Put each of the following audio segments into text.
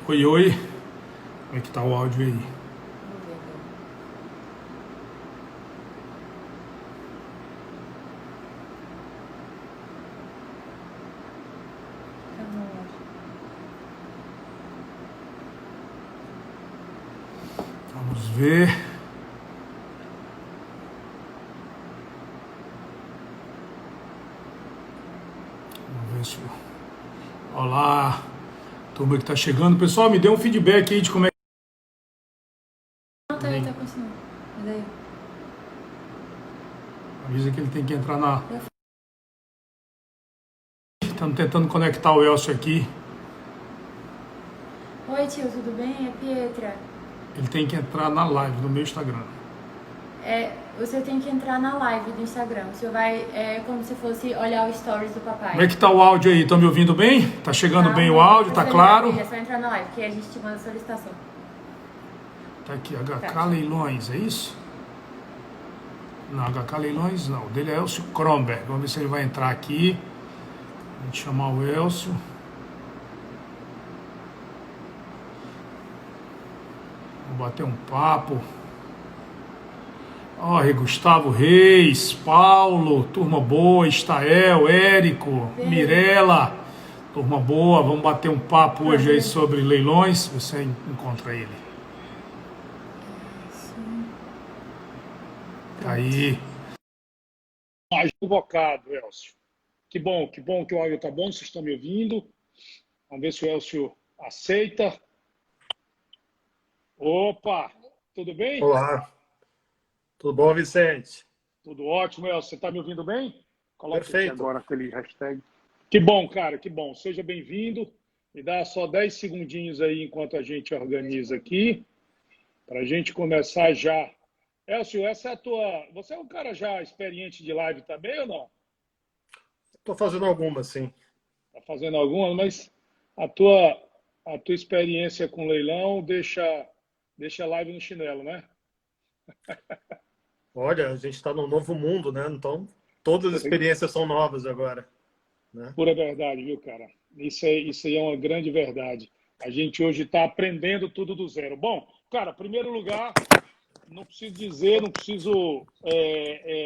Oi, oi. Como é que tá o áudio aí? Vamos ver. Vamos ver se... Olá, turma que tá chegando. Pessoal, me dê um feedback aí de como é que... Não, tá aí, tá continuando. Mas aí. Avisa que ele tem que entrar na... Estamos tentando conectar o Elcio aqui. Oi, tio, tudo bem? É Pietra. Ele tem que entrar na live do meu Instagram. Você tem que entrar na live do Instagram. Você vai, como se fosse olhar os stories do papai. Como é que tá o áudio aí? Estão me ouvindo bem? Tá chegando bem o Calma, áudio? Tá claro? É só entrar na live, que a gente te manda solicitação. Tá aqui, HK Tá. Leilões, é isso? Não, HK Leilões não. O dele é Elcio Kromberg. Vamos ver se ele vai entrar aqui. A gente chamar o Elcio. Vamos bater um papo. Olha, Gustavo Reis, Paulo, turma boa, Estael, Érico, Mirela, turma boa, vamos bater um papo hoje aí sobre leilões, você encontra ele. Tá aí. Mais invocado, Elcio. Que bom que o áudio tá bom, vocês estão me ouvindo. Vamos ver se o Elcio aceita. Opa, tudo bem? Olá, tudo bom, Vicente? Tudo ótimo, Elcio, você está me ouvindo bem? Coloque aqui Perfeito. agora aquele hashtag. Que bom, cara, que bom. Seja bem-vindo. Me dá só 10 segundinhos aí enquanto a gente organiza aqui, para a gente começar já. Elcio, essa é a tua... Você é um cara já experiente de live também ou não? Estou fazendo algumas, sim. Está fazendo alguma, mas a tua experiência com leilão deixa a live no chinelo, né? Olha, a gente está num novo mundo, né? Então, todas as experiências são novas agora, né? Pura verdade, viu, cara? Isso aí é uma grande verdade. A gente hoje está aprendendo tudo do zero. Bom, cara, em primeiro lugar, não preciso dizer, não preciso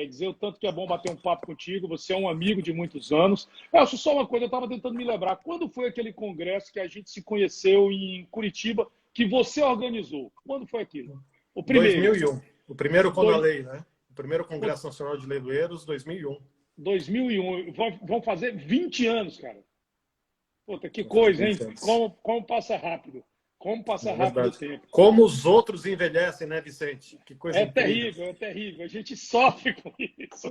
dizer o tanto que é bom bater um papo contigo. Você é um amigo de muitos anos. Elcio, só uma coisa, eu estava tentando me lembrar. Quando foi aquele congresso que a gente se conheceu em Curitiba, que você organizou? Quando foi aquilo? O primeiro. 2001. O primeiro com a Dois, lei, né? O primeiro Congresso Nacional de Leiloeiros, 2001. 2001. Vão fazer 20 anos, cara. Puta, que Vou fazer coisa, 20 hein? anos. Como passa rápido. Como passa É rápido o verdade. tempo. Como os outros envelhecem, né, Vicente? Que coisa É incrível. terrível, é terrível. A gente sofre com isso.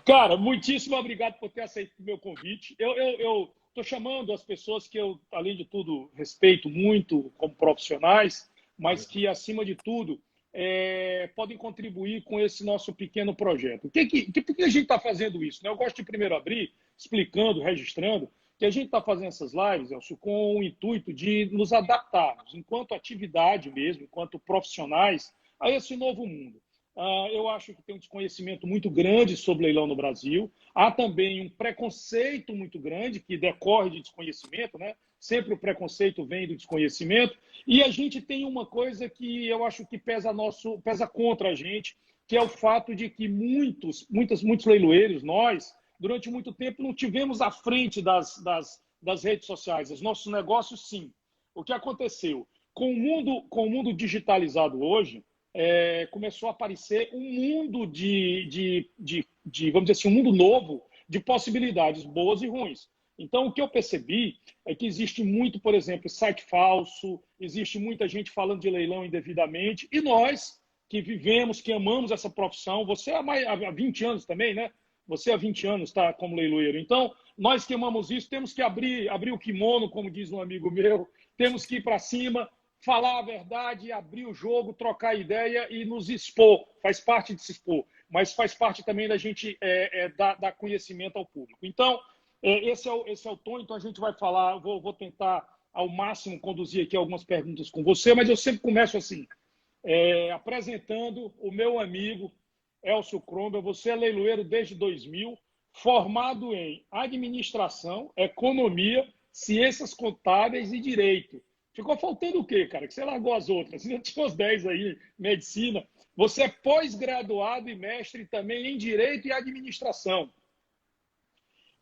Cara, muitíssimo obrigado por ter aceito o meu convite. Eu tô chamando as pessoas que eu, além de tudo, respeito muito como profissionais, mas que, acima de tudo, podem contribuir com esse nosso pequeno projeto. Por que a gente está fazendo isso? Né? Eu gosto de primeiro abrir, explicando, registrando, que a gente está fazendo essas lives, Elcio, com o intuito de nos adaptarmos, enquanto atividade mesmo, enquanto profissionais, a esse novo mundo. Eu acho que tem um desconhecimento muito grande sobre leilão no Brasil. Há também um preconceito muito grande que decorre de desconhecimento, né? Sempre o preconceito vem do desconhecimento. E a gente tem uma coisa que eu acho que pesa contra a gente, que é o fato de que muitos leiloeiros, nós, durante muito tempo, não tivemos à frente das redes sociais. Os nossos negócios, sim. O que aconteceu? Com o mundo digitalizado hoje, começou a aparecer um mundo vamos dizer assim, um mundo novo de possibilidades boas e ruins. Então, o que eu percebi é que existe muito, por exemplo, site falso, existe muita gente falando de leilão indevidamente, e nós que vivemos, que amamos essa profissão, você há 20 anos também, né? Você há 20 anos está como leiloeiro. Então, nós que amamos isso, temos que abrir o kimono, como diz um amigo meu, temos que ir para cima, falar a verdade, abrir o jogo, trocar ideia e nos expor. Faz parte de se expor, mas faz parte também da gente dar conhecimento ao público. Então, esse é o tom. Então, a gente vai falar, vou tentar ao máximo conduzir aqui algumas perguntas com você, mas eu sempre começo assim, apresentando o meu amigo Elcio Kromberg. Você é leiloeiro desde 2000, formado em administração, economia ciências contábeis e direito. Ficou faltando o quê, cara? Que você largou as outras. Ainda tinha uns 10 aí, medicina. Você é pós-graduado e mestre também em direito e administração.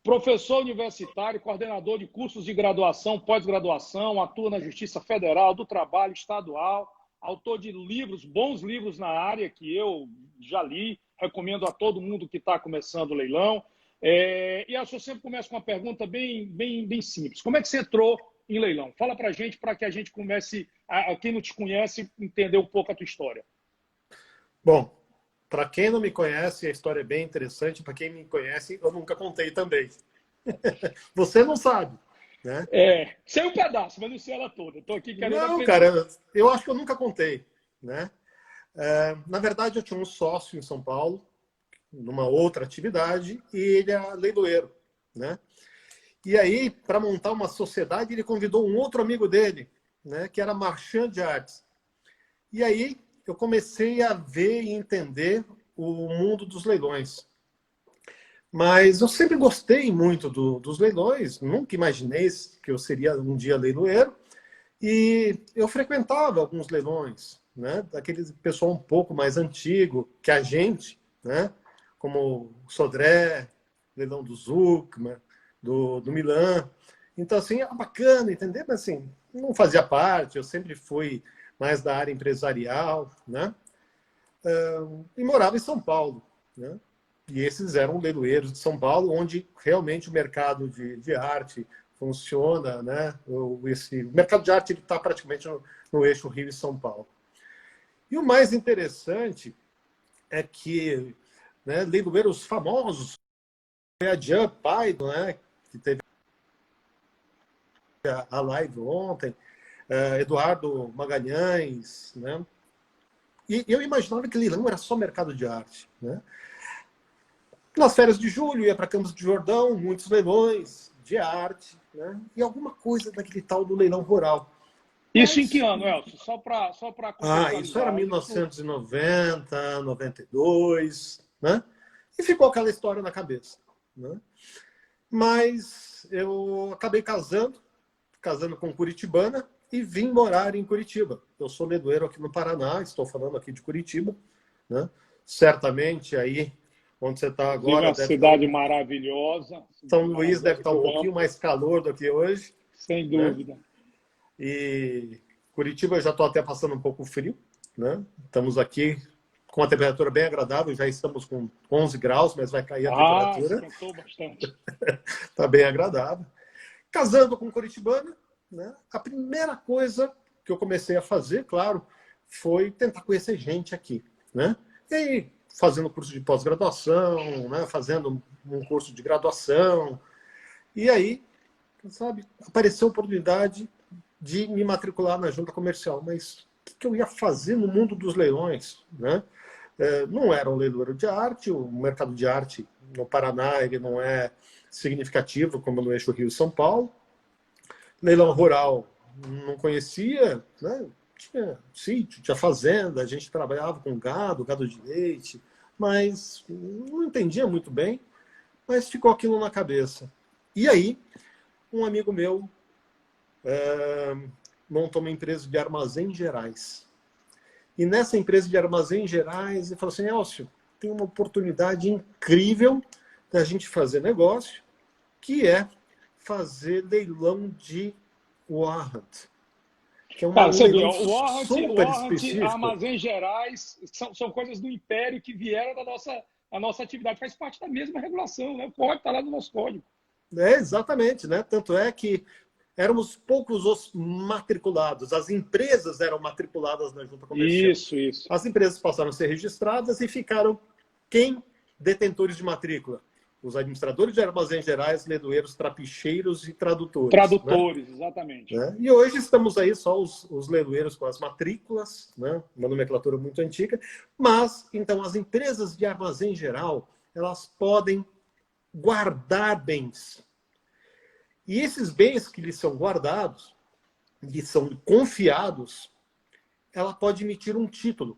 Professor universitário, coordenador de cursos de graduação, pós-graduação, atua na Justiça Federal, do Trabalho Estadual, autor de livros, bons livros na área que eu já li, recomendo a todo mundo que está começando o leilão. E eu sempre começo com uma pergunta bem simples. Como é que você entrou em leilão? Fala para a gente, para que a gente comece, quem não te conhece, entender um pouco a tua história. Bom, para quem não me conhece, a história é bem interessante. Para quem me conhece, eu nunca contei também. Você não sabe, né? Sei um pedaço, mas não sei ela toda. Estou aqui querendo aprender. Cara, eu acho que eu nunca contei, né? Na verdade, eu tinha um sócio em São Paulo, numa outra atividade, e ele é leiloeiro, né? E aí, para montar uma sociedade, ele convidou um outro amigo dele, né? Que era marchand de artes. E aí, eu comecei a ver e entender o mundo dos leilões. Mas eu sempre gostei muito dos leilões, nunca imaginei que eu seria um dia leiloeiro, e eu frequentava alguns leilões, né? Daquele pessoal um pouco mais antigo que a gente, né? Como o Sodré, leilão do Zucman, do Milan. Então, assim, é bacana, entender? Mas, assim, não fazia parte, eu sempre fui mais da área empresarial, né? E morava em São Paulo, né? E esses eram leiloeiros de São Paulo, onde realmente o mercado de arte funciona, né? O mercado de arte está praticamente no eixo Rio e São Paulo. E o mais interessante é que, né, leiloeiros famosos, a Jean Paido, né, que teve a live ontem, Eduardo Magalhães, né? E eu imaginava que leilão era só mercado de arte, né? Nas férias de julho, ia para Campos do Jordão, muitos leilões de arte, né? E alguma coisa daquele tal do leilão rural. Isso em que ano, Elcio? Só para contextualizar. Isso era 1990, 92, né? E ficou aquela história na cabeça, né? Mas eu acabei casando com curitibana e vim morar em Curitiba. Eu sou leiloeiro aqui no Paraná, estou falando aqui de Curitiba, né? Certamente aí onde você está agora... Uma cidade maravilhosa. São Luís deve estar um pouquinho mais calor do que hoje. Sem dúvida. Né? E Curitiba eu já estou até passando um pouco frio, né? Estamos aqui com uma temperatura bem agradável, já estamos com 11 graus, mas vai cair a temperatura. Esquentou bastante. Está bem agradável. Casando com curitibana, né? A primeira coisa que eu comecei a fazer, claro, foi tentar conhecer gente aqui, né? E aí, fazendo curso de pós-graduação, né? Fazendo um curso de graduação. E aí, sabe, apareceu a oportunidade de me matricular na junta comercial. Mas o que eu ia fazer no mundo dos leilões, né? Não era um leiloeiro de arte, o mercado de arte no Paraná ele não é significativo como no eixo Rio e São Paulo. Leilão rural não conhecia, né? Tinha sítio, tinha fazenda, a gente trabalhava com gado de leite, mas não entendia muito bem, mas ficou aquilo na cabeça. E aí, um amigo meu montou uma empresa de armazém gerais. E nessa empresa de armazém gerais, ele falou assim, Elcio, tem uma oportunidade incrível da gente fazer negócio, que é fazer leilão de warrant. Que é um leilão super específico. Armazéns gerais, são coisas do Império que vieram da nossa atividade. Faz parte da mesma regulação, né? O código está lá no nosso código. Exatamente, né? Tanto é que éramos poucos os matriculados. As empresas eram matriculadas na junta comercial. Isso. As empresas passaram a ser registradas e ficaram quem? Detentores de matrícula. Os administradores de armazéns gerais, leiloeiros, trapicheiros e tradutores. Tradutores, né? Exatamente. Né? E hoje estamos aí só os leiloeiros com as matrículas, né? Uma nomenclatura muito antiga. Mas, então, as empresas de armazém geral, elas podem guardar bens. E esses bens que lhes são guardados, que são confiados, ela pode emitir um título,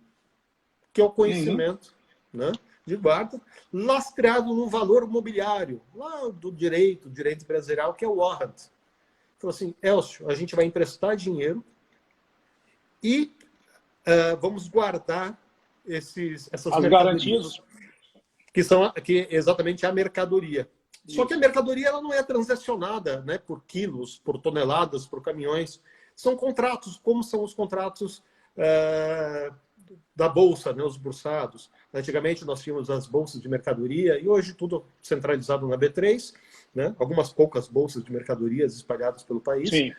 que é o conhecimento, né, de guarda, lastreado no valor mobiliário, lá do direito empresarial, que é o warrant. falou assim, Elcio, a gente vai emprestar dinheiro e vamos guardar essas As mercadorias, garantias. que exatamente a mercadoria. Só que a mercadoria ela não é transacionada, né, por quilos, por toneladas, por caminhões. São contratos, como são os contratos da bolsa, né, os bursados. Antigamente nós tínhamos as bolsas de mercadoria e hoje tudo centralizado na B3, né, algumas poucas bolsas de mercadorias espalhadas pelo país. Sim.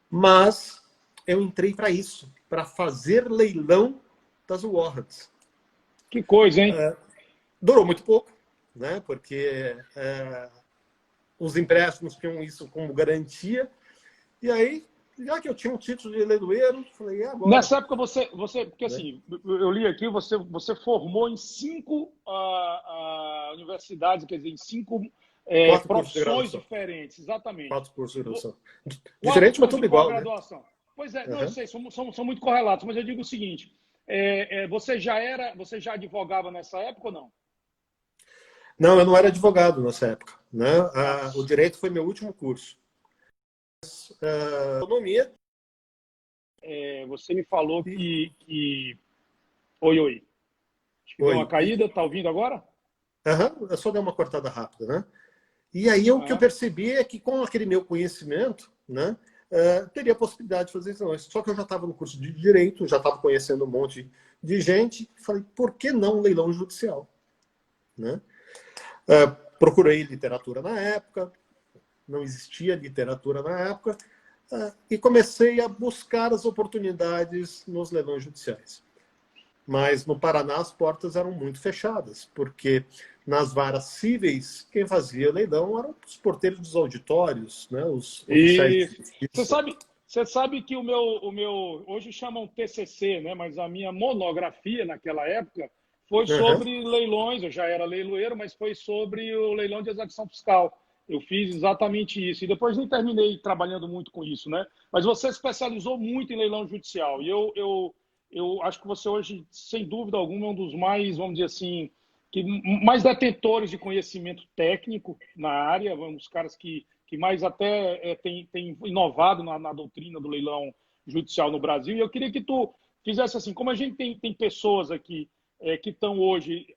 Mas eu entrei para isso, para fazer leilão das warrants. Que coisa, hein? Durou muito pouco, né, porque os empréstimos tinham isso como garantia. E aí, já que eu tinha um título de leiloeiro, falei, e agora? Nessa época porque Né? assim, eu li aqui, você formou em 5 universidades, quer dizer, em 5 4 cursos de profissões graduação. diferentes, exatamente. 4 cursos de graduação. 4 Diferente, mas cursos tudo de igual, né? pós-graduação. Pois é, não, eu sei, são muito correlatos, mas eu digo o seguinte, você já advogava nessa época ou não? Não, eu não era advogado nessa época, né? O direito foi meu último curso. Economia. Você me falou que... Oi. Acho que deu uma caída, tá ouvindo agora? Eu só dei uma cortada rápida, né? E aí o que eu percebi é que com aquele meu conhecimento, né, teria a possibilidade de fazer isso. Só que eu já estava no curso de Direito, já estava conhecendo um monte de gente, falei, por que não leilão judicial? Né? Procurei literatura na época, não existia literatura na época, e comecei a buscar as oportunidades nos leilões judiciais. Mas no Paraná as portas eram muito fechadas, porque nas varas cíveis quem fazia leilão eram os porteiros dos auditórios, né, os oficiais de justiça. Você sabe que o meu hoje chamam TCC, né, mas a minha monografia naquela época foi sobre leilões. Eu já era leiloeiro, mas foi sobre o leilão de execução fiscal. Eu fiz exatamente isso. E depois nem terminei trabalhando muito com isso, né? Mas você especializou muito em leilão judicial. E eu acho que você hoje, sem dúvida alguma, é um dos mais, vamos dizer assim, mais detentores de conhecimento técnico na área, os caras que mais até têm inovado na doutrina do leilão judicial no Brasil. E eu queria que tu fizesse assim, como a gente tem pessoas aqui que estão hoje,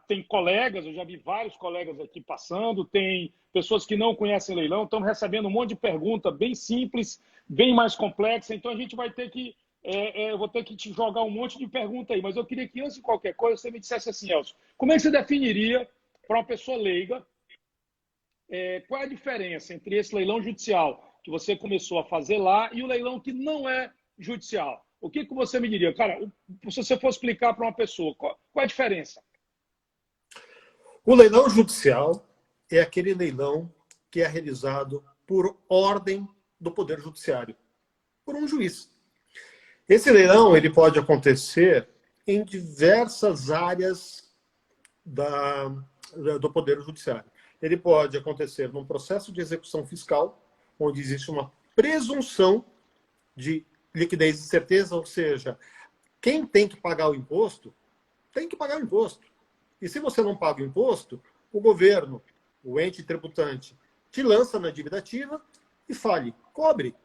tem colegas, eu já vi vários colegas aqui passando, tem pessoas que não conhecem leilão, estão recebendo um monte de pergunta bem simples, bem mais complexa, então a gente vai ter que eu vou ter que te jogar um monte de pergunta aí, mas eu queria que, antes de qualquer coisa, você me dissesse assim, Elcio, como é que você definiria, para uma pessoa leiga, qual é a diferença entre esse leilão judicial que você começou a fazer lá e o leilão que não é judicial? O que você me diria? Cara, se você for explicar para uma pessoa, qual é a diferença? O leilão judicial é aquele leilão que é realizado por ordem do Poder Judiciário, por um juiz. Esse leilão ele pode acontecer em diversas áreas do Poder Judiciário. Ele pode acontecer num processo de execução fiscal, onde existe uma presunção de liquidez e certeza, ou seja, quem tem que pagar o imposto, tem que pagar o imposto. E se você não paga o imposto, o governo, o ente tributante, te lança na dívida ativa e fale, cobre.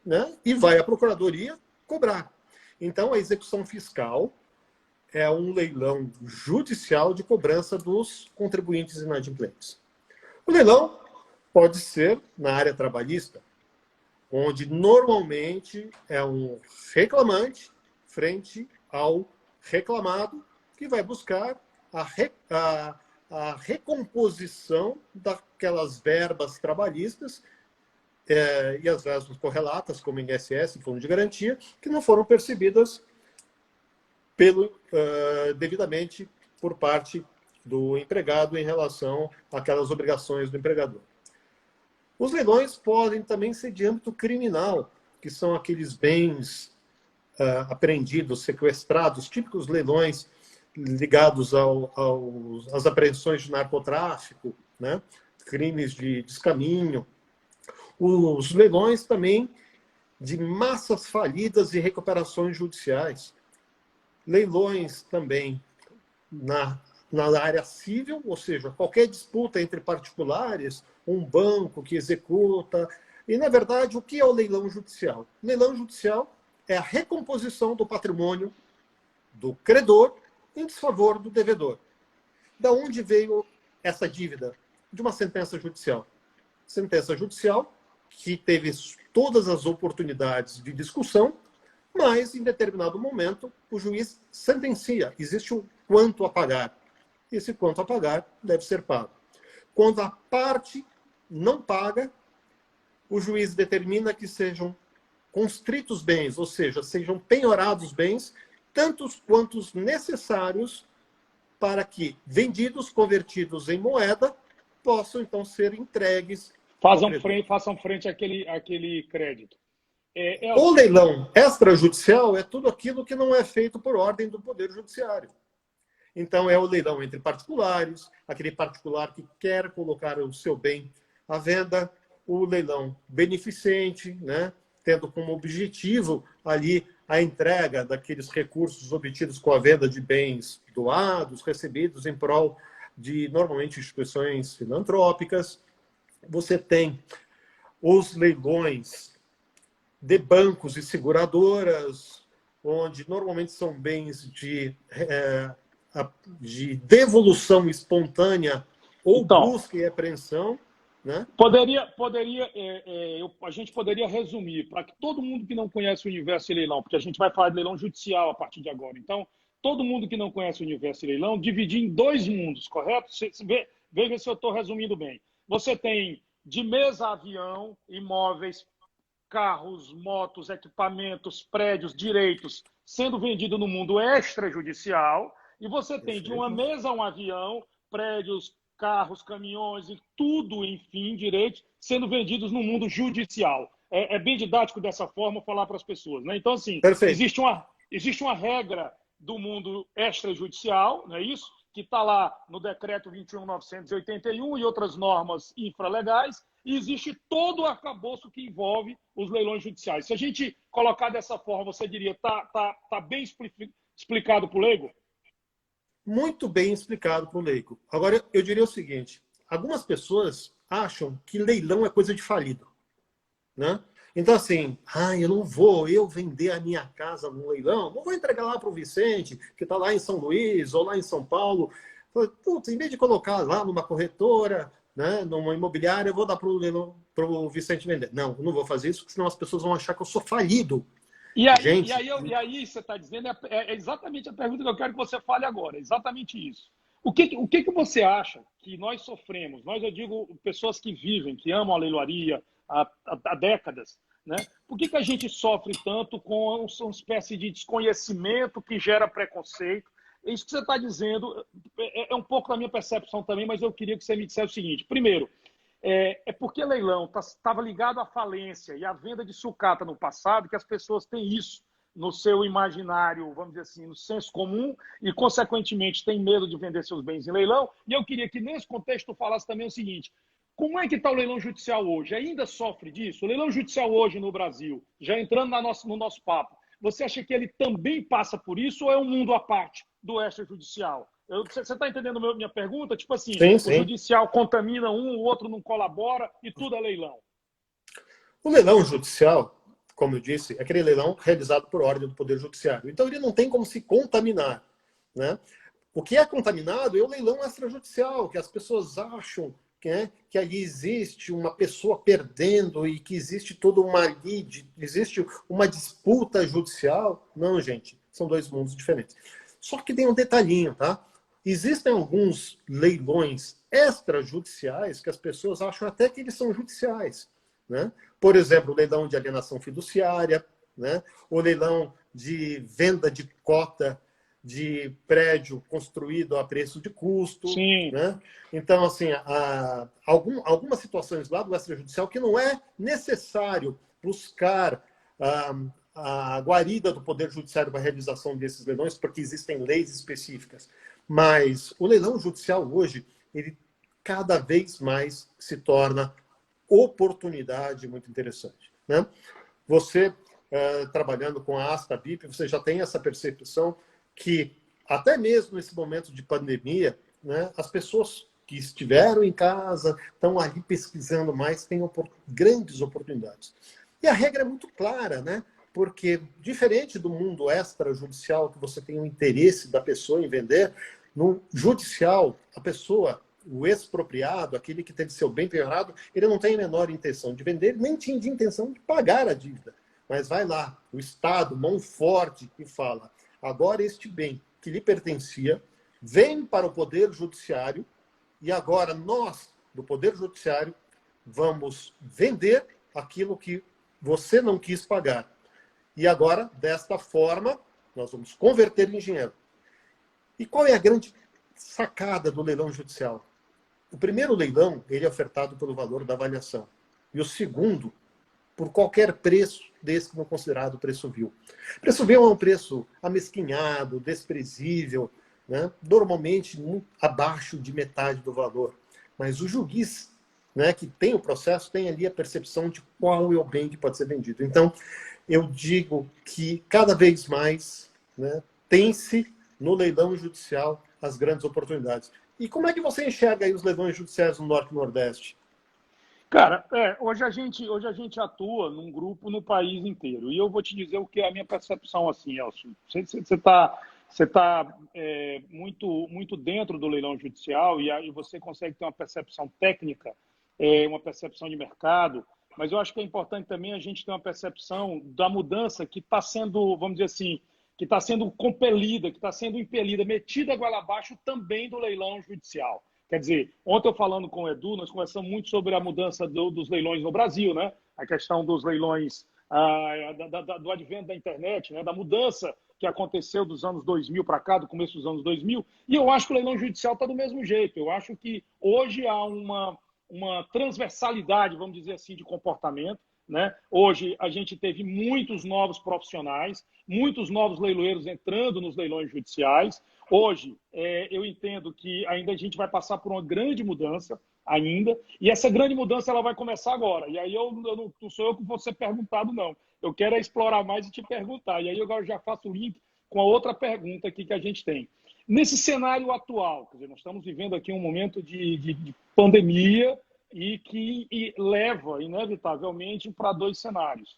Né? E vai à procuradoria cobrar. Então, a execução fiscal é um leilão judicial de cobrança dos contribuintes inadimplentes. O leilão pode ser na área trabalhista, onde normalmente é um reclamante frente ao reclamado que vai buscar a recomposição daquelas verbas trabalhistas e as verbas correlatas, como INSS, Fundo de Garantia, que não foram percebidas devidamente por parte do empregado em relação àquelas obrigações do empregador. Os leilões podem também ser de âmbito criminal, que são aqueles bens apreendidos, sequestrados, típicos leilões ligados às apreensões de narcotráfico, né? Crimes de descaminho. Os leilões também de massas falidas e recuperações judiciais. Leilões também na área civil, ou seja, qualquer disputa entre particulares, um banco que executa E, na verdade, o que é o leilão judicial? O leilão judicial é a recomposição do patrimônio do credor em desfavor do devedor. Da onde veio essa dívida? De uma sentença judicial. Sentença judicial que teve todas as oportunidades de discussão, mas, em determinado momento, o juiz sentencia. Existe um quanto a pagar. Esse quanto a pagar deve ser pago. Quando a parte não paga, o juiz determina que sejam constritos bens, ou seja, sejam penhorados bens, tantos quantos necessários para que, vendidos, convertidos em moeda, possam, então, ser entregues. Façam frente àquele crédito. O leilão extrajudicial é tudo aquilo que não é feito por ordem do Poder Judiciário. Então, é o leilão entre particulares, aquele particular que quer colocar o seu bem à venda, o leilão beneficente, né, tendo como objetivo ali a entrega daqueles recursos obtidos com a venda de bens doados, recebidos em prol de, normalmente, instituições filantrópicas. Você tem os leilões de bancos e seguradoras, onde normalmente são bens de devolução espontânea ou busca e apreensão. Né? A gente poderia resumir, para que todo mundo que não conhece o universo de leilão, porque a gente vai falar de leilão judicial a partir de agora. Então, todo mundo que não conhece o universo de leilão, dividir em dois mundos, correto? Veja se eu estou resumindo bem. Você tem de mesa a avião, imóveis, carros, motos, equipamentos, prédios, direitos, sendo vendido no mundo extrajudicial. E você tem de uma mesa a um avião, prédios, carros, caminhões e tudo, enfim, direitos, sendo vendidos no mundo judicial. É bem didático dessa forma falar para as pessoas, né? Então, assim, existe uma regra do mundo extrajudicial, não é isso? Que está lá no decreto 21.981 e outras normas infralegais, e existe todo o arcabouço que envolve os leilões judiciais. Se a gente colocar dessa forma, você diria, tá bem explicado para o leigo? Muito bem explicado para o leigo. Agora, eu diria o seguinte, algumas pessoas acham que leilão é coisa de falido, né? Então, assim, eu não vou vender a minha casa no leilão, não vou entregar lá para o Vicente, que está lá em São Luís ou lá em São Paulo. Putz, em vez de colocar lá numa corretora, né, numa imobiliária, eu vou dar para o Vicente vender. Não, eu não vou fazer isso, porque senão as pessoas vão achar que eu sou falido. E aí você está dizendo, é exatamente a pergunta que eu quero que você fale agora, exatamente isso. O que você acha que nós sofremos? Eu digo, pessoas que vivem, que amam a leiloaria há décadas, né? Por que a gente sofre tanto com uma espécie de desconhecimento que gera preconceito? Isso que você está dizendo é um pouco da minha percepção também, mas eu queria que você me dissesse o seguinte. Primeiro, é porque leilão estava ligado à falência e à venda de sucata no passado, que as pessoas têm isso no seu imaginário, vamos dizer assim, no senso comum, e, consequentemente, têm medo de vender seus bens em leilão. E eu queria que, nesse contexto, tu falasse também o seguinte: como é que está o leilão judicial hoje? Ainda sofre disso? O leilão judicial hoje no Brasil, já entrando no nosso papo, você acha que ele também passa por isso ou é um mundo à parte do extrajudicial? Você está entendendo minha pergunta? Tipo assim, sim. O judicial contamina um, o outro não colabora e tudo é leilão. O leilão judicial, como eu disse, é aquele leilão realizado por ordem do Poder Judiciário. Então, ele não tem como se contaminar, né? O que é contaminado é o leilão extrajudicial, que as pessoas acham que ali existe uma pessoa perdendo e que existe toda existe uma disputa judicial. Não, gente, são dois mundos diferentes. Só que tem um detalhinho, tá? Existem alguns leilões extrajudiciais que as pessoas acham até que eles são judiciais, né? Por exemplo, o leilão de alienação fiduciária, né? O leilão de venda de cota de prédio construído a preço de custo. Sim. Né? Então, assim, algumas situações lá do extrajudicial que não é necessário buscar a guarida do Poder Judiciário para a realização desses leilões, porque existem leis específicas. Mas o leilão judicial hoje, ele cada vez mais se torna oportunidade muito interessante. Né? Você, trabalhando com a Asta BIP, você já tem essa percepção que, até mesmo nesse momento de pandemia, né, as pessoas que estiveram em casa, estão ali pesquisando mais, têm grandes oportunidades. E a regra é muito clara, né? Porque, diferente do mundo extrajudicial, que você tem o interesse da pessoa em vender, no judicial, a pessoa, o expropriado, aquele que teve seu bem penhorado, ele não tem a menor intenção de vender, nem tinha de intenção de pagar a dívida. Mas vai lá, o Estado, mão forte, e fala: agora este bem que lhe pertencia vem para o Poder Judiciário e agora nós, do Poder Judiciário, vamos vender aquilo que você não quis pagar. E agora, desta forma, nós vamos converter em dinheiro. E qual é a grande sacada do leilão judicial? O primeiro leilão, ele é ofertado pelo valor da avaliação. E o segundo, por qualquer preço desse que não é considerado preço vil. Preço vil é um preço amesquinhado, desprezível, né? Normalmente muito abaixo de metade do valor. Mas o juiz, né, que tem o processo, tem ali a percepção de qual é o bem que pode ser vendido. Então, eu digo que cada vez mais, né, tem-se no leilão judicial as grandes oportunidades. E como é que você enxerga aí os leilões judiciais no Norte e Nordeste? Cara, hoje a gente atua num grupo no país inteiro. E eu vou te dizer o que é a minha percepção, assim, Elcio. Você tá muito dentro do leilão judicial e aí você consegue ter uma percepção técnica, uma percepção de mercado, mas eu acho que é importante também a gente ter uma percepção da mudança que está sendo, vamos dizer assim, que está sendo compelida, que está sendo impelida, metida a goela abaixo também do leilão judicial. Quer dizer, ontem eu falando com o Edu, nós conversamos muito sobre a mudança dos leilões no Brasil, né? A questão dos leilões, do advento da internet, né? Da mudança que aconteceu dos anos 2000 para cá, do começo dos anos 2000, e eu acho que o leilão judicial está do mesmo jeito. Eu acho que hoje há uma transversalidade, vamos dizer assim, de comportamento, né? Hoje a gente teve muitos novos profissionais, muitos novos leiloeiros entrando nos leilões judiciais. Hoje, eu entendo que ainda a gente vai passar por uma grande mudança ainda, e essa grande mudança ela vai começar agora. E aí não sou eu que vou ser perguntado, não. Eu quero explorar mais e te perguntar. E aí eu já faço o link com a outra pergunta aqui que a gente tem. Nesse cenário atual, quer dizer, nós estamos vivendo aqui um momento de pandemia e que leva, inevitavelmente, para dois cenários.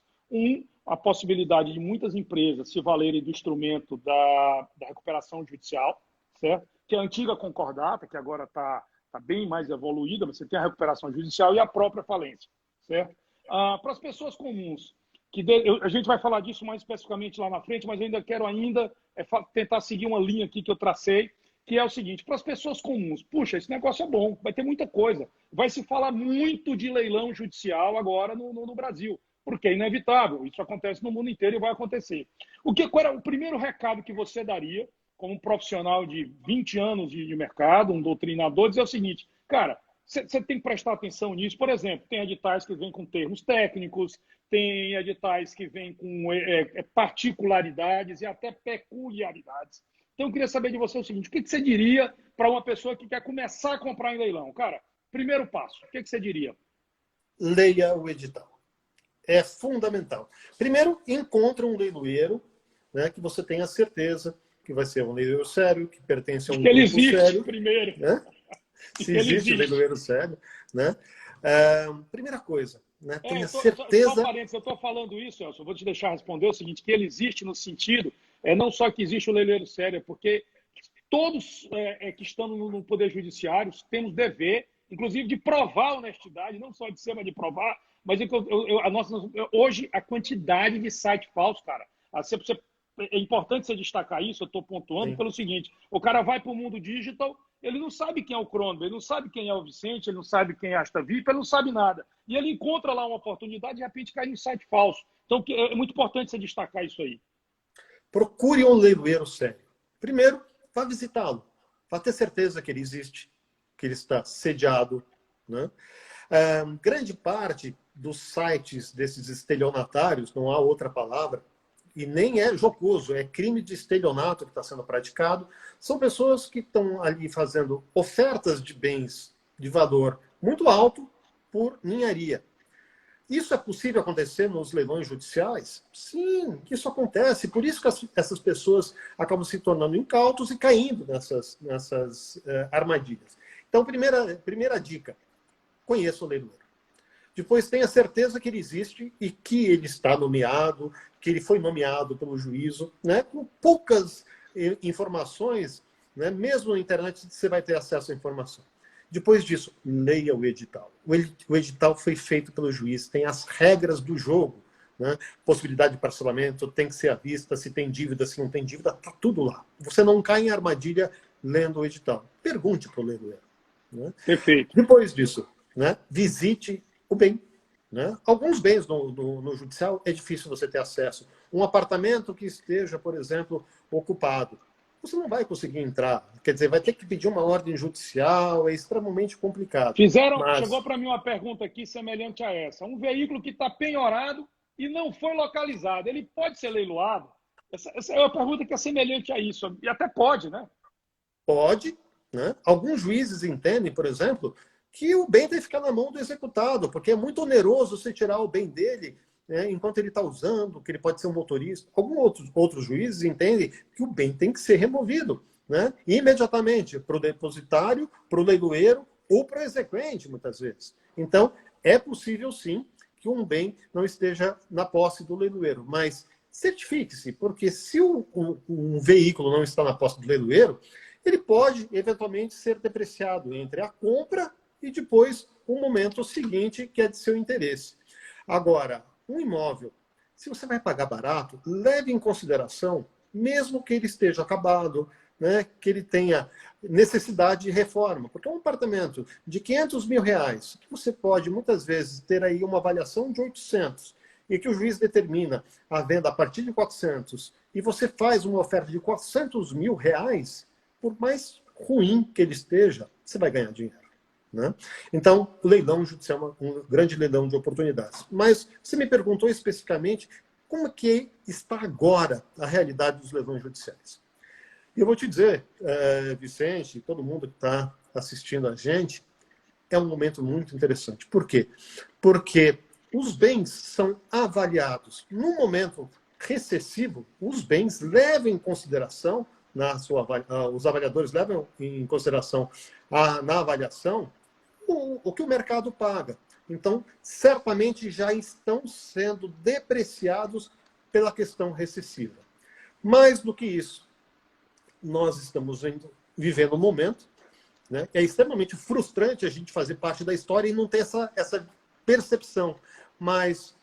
A possibilidade de muitas empresas se valerem do instrumento da recuperação judicial, certo? Que é a antiga concordata, que agora está bem mais evoluída, mas você tem a recuperação judicial e a própria falência, certo? Para as pessoas comuns, a gente vai falar disso mais especificamente lá na frente, mas eu ainda quero tentar seguir uma linha aqui que eu tracei, que é o seguinte: para as pessoas comuns, puxa, esse negócio é bom, vai ter muita coisa. Vai se falar muito de leilão judicial agora no Brasil, porque é inevitável, isso acontece no mundo inteiro e vai acontecer. Qual era o primeiro recado que você daria, como um profissional de 20 anos de mercado, um doutrinador, dizer o seguinte: cara, você tem que prestar atenção nisso. Por exemplo, tem editais que vêm com termos técnicos, tem editais que vêm com particularidades e até peculiaridades. Então, eu queria saber de você o seguinte: o que você diria para uma pessoa que quer começar a comprar em leilão? Cara, primeiro passo, o que você diria? Leia o edital. É fundamental. Primeiro, encontre um leiloeiro, né, que você tenha certeza que vai ser um leiloeiro sério, que pertence a um grupo sério. Primeiro. Né? Se existe um leiloeiro sério. Né? Primeira coisa, né, tenha certeza... Só parênteses, eu estou falando isso, Elcio, eu vou te deixar responder o seguinte, que ele existe no sentido, não só que existe o leiloeiro sério, porque todos que estão no Poder Judiciário temos dever, inclusive, de provar a honestidade, não só de ser, mas de provar. Mas hoje, a quantidade de site falso, cara, é importante você destacar isso, eu estou pontuando. Sim. Pelo seguinte: o cara vai para o mundo digital, ele não sabe quem é o Cronenberg, ele não sabe quem é o Vicente, ele não sabe quem é a Asta VIP, ele não sabe nada. E ele encontra lá uma oportunidade e de repente cai em um site falso. Então, é muito importante você destacar isso aí. Procure um leiloeiro sério. Primeiro, vá visitá-lo. Vá ter certeza que ele existe, que ele está sediado, né? Grande parte dos sites desses estelionatários, não há outra palavra, e nem é jocoso, é crime de estelionato que está sendo praticado, são pessoas que estão ali fazendo ofertas de bens de valor muito alto por ninharia. Isso é possível acontecer nos leilões judiciais? Sim, isso acontece. Por isso que essas pessoas acabam se tornando incautos e caindo nessas armadilhas. Então, primeira dica, conheça o leiloeiro. Depois tenha certeza que ele existe e que ele está nomeado, que ele foi nomeado pelo juízo, né? Com poucas informações, né? Mesmo na internet você vai ter acesso à informação. Depois disso, leia o edital. O edital foi feito pelo juiz, tem as regras do jogo, né? Possibilidade de parcelamento, tem que ser à vista, se tem dívida, se não tem dívida, está tudo lá. Você não cai em armadilha lendo o edital. Pergunte para o leiloeiro. Né? Perfeito. Depois disso, né? Visite o bem. Né? Alguns bens no judicial é difícil você ter acesso. Um apartamento que esteja, por exemplo, ocupado. Você não vai conseguir entrar. Quer dizer, vai ter que pedir uma ordem judicial, é extremamente complicado. Chegou para mim uma pergunta aqui semelhante a essa. Um veículo que está penhorado e não foi localizado, ele pode ser leiloado? Essa é uma pergunta que é semelhante a isso. E até pode, né? Pode. Né? Alguns juízes entendem, por exemplo, que o bem tem que ficar na mão do executado, porque é muito oneroso você tirar o bem dele, né, enquanto ele está usando, que ele pode ser um motorista. Alguns outros juízes entendem que o bem tem que ser removido, né, imediatamente para o depositário, para o leiloeiro ou para o exequente, muitas vezes. Então, é possível, sim, que um bem não esteja na posse do leiloeiro, mas certifique-se, porque se um veículo não está na posse do leiloeiro, ele pode, eventualmente, ser depreciado entre a compra e depois o momento seguinte, que é de seu interesse. Agora, um imóvel, se você vai pagar barato, leve em consideração, mesmo que ele esteja acabado, né, que ele tenha necessidade de reforma. Porque um apartamento de R$500 mil, que você pode, muitas vezes, ter aí uma avaliação de 800, e que o juiz determina a venda a partir de 400, e você faz uma oferta de R$400 mil, por mais ruim que ele esteja, você vai ganhar dinheiro. Né? Então, o leilão judicial é um grande leilão de oportunidades. Mas você me perguntou especificamente como é que está agora a realidade dos leilões judiciais. E eu vou te dizer, Vicente, todo mundo que está assistindo a gente, é um momento muito interessante. Por quê? Porque os bens são avaliados. No momento recessivo, os bens levam em consideração, os avaliadores levam em consideração na avaliação o que o mercado paga. Então, certamente já estão sendo depreciados pela questão recessiva. Mais do que isso, nós estamos vivendo um momento, né? É extremamente frustrante a gente fazer parte da história e não ter essa percepção. Mas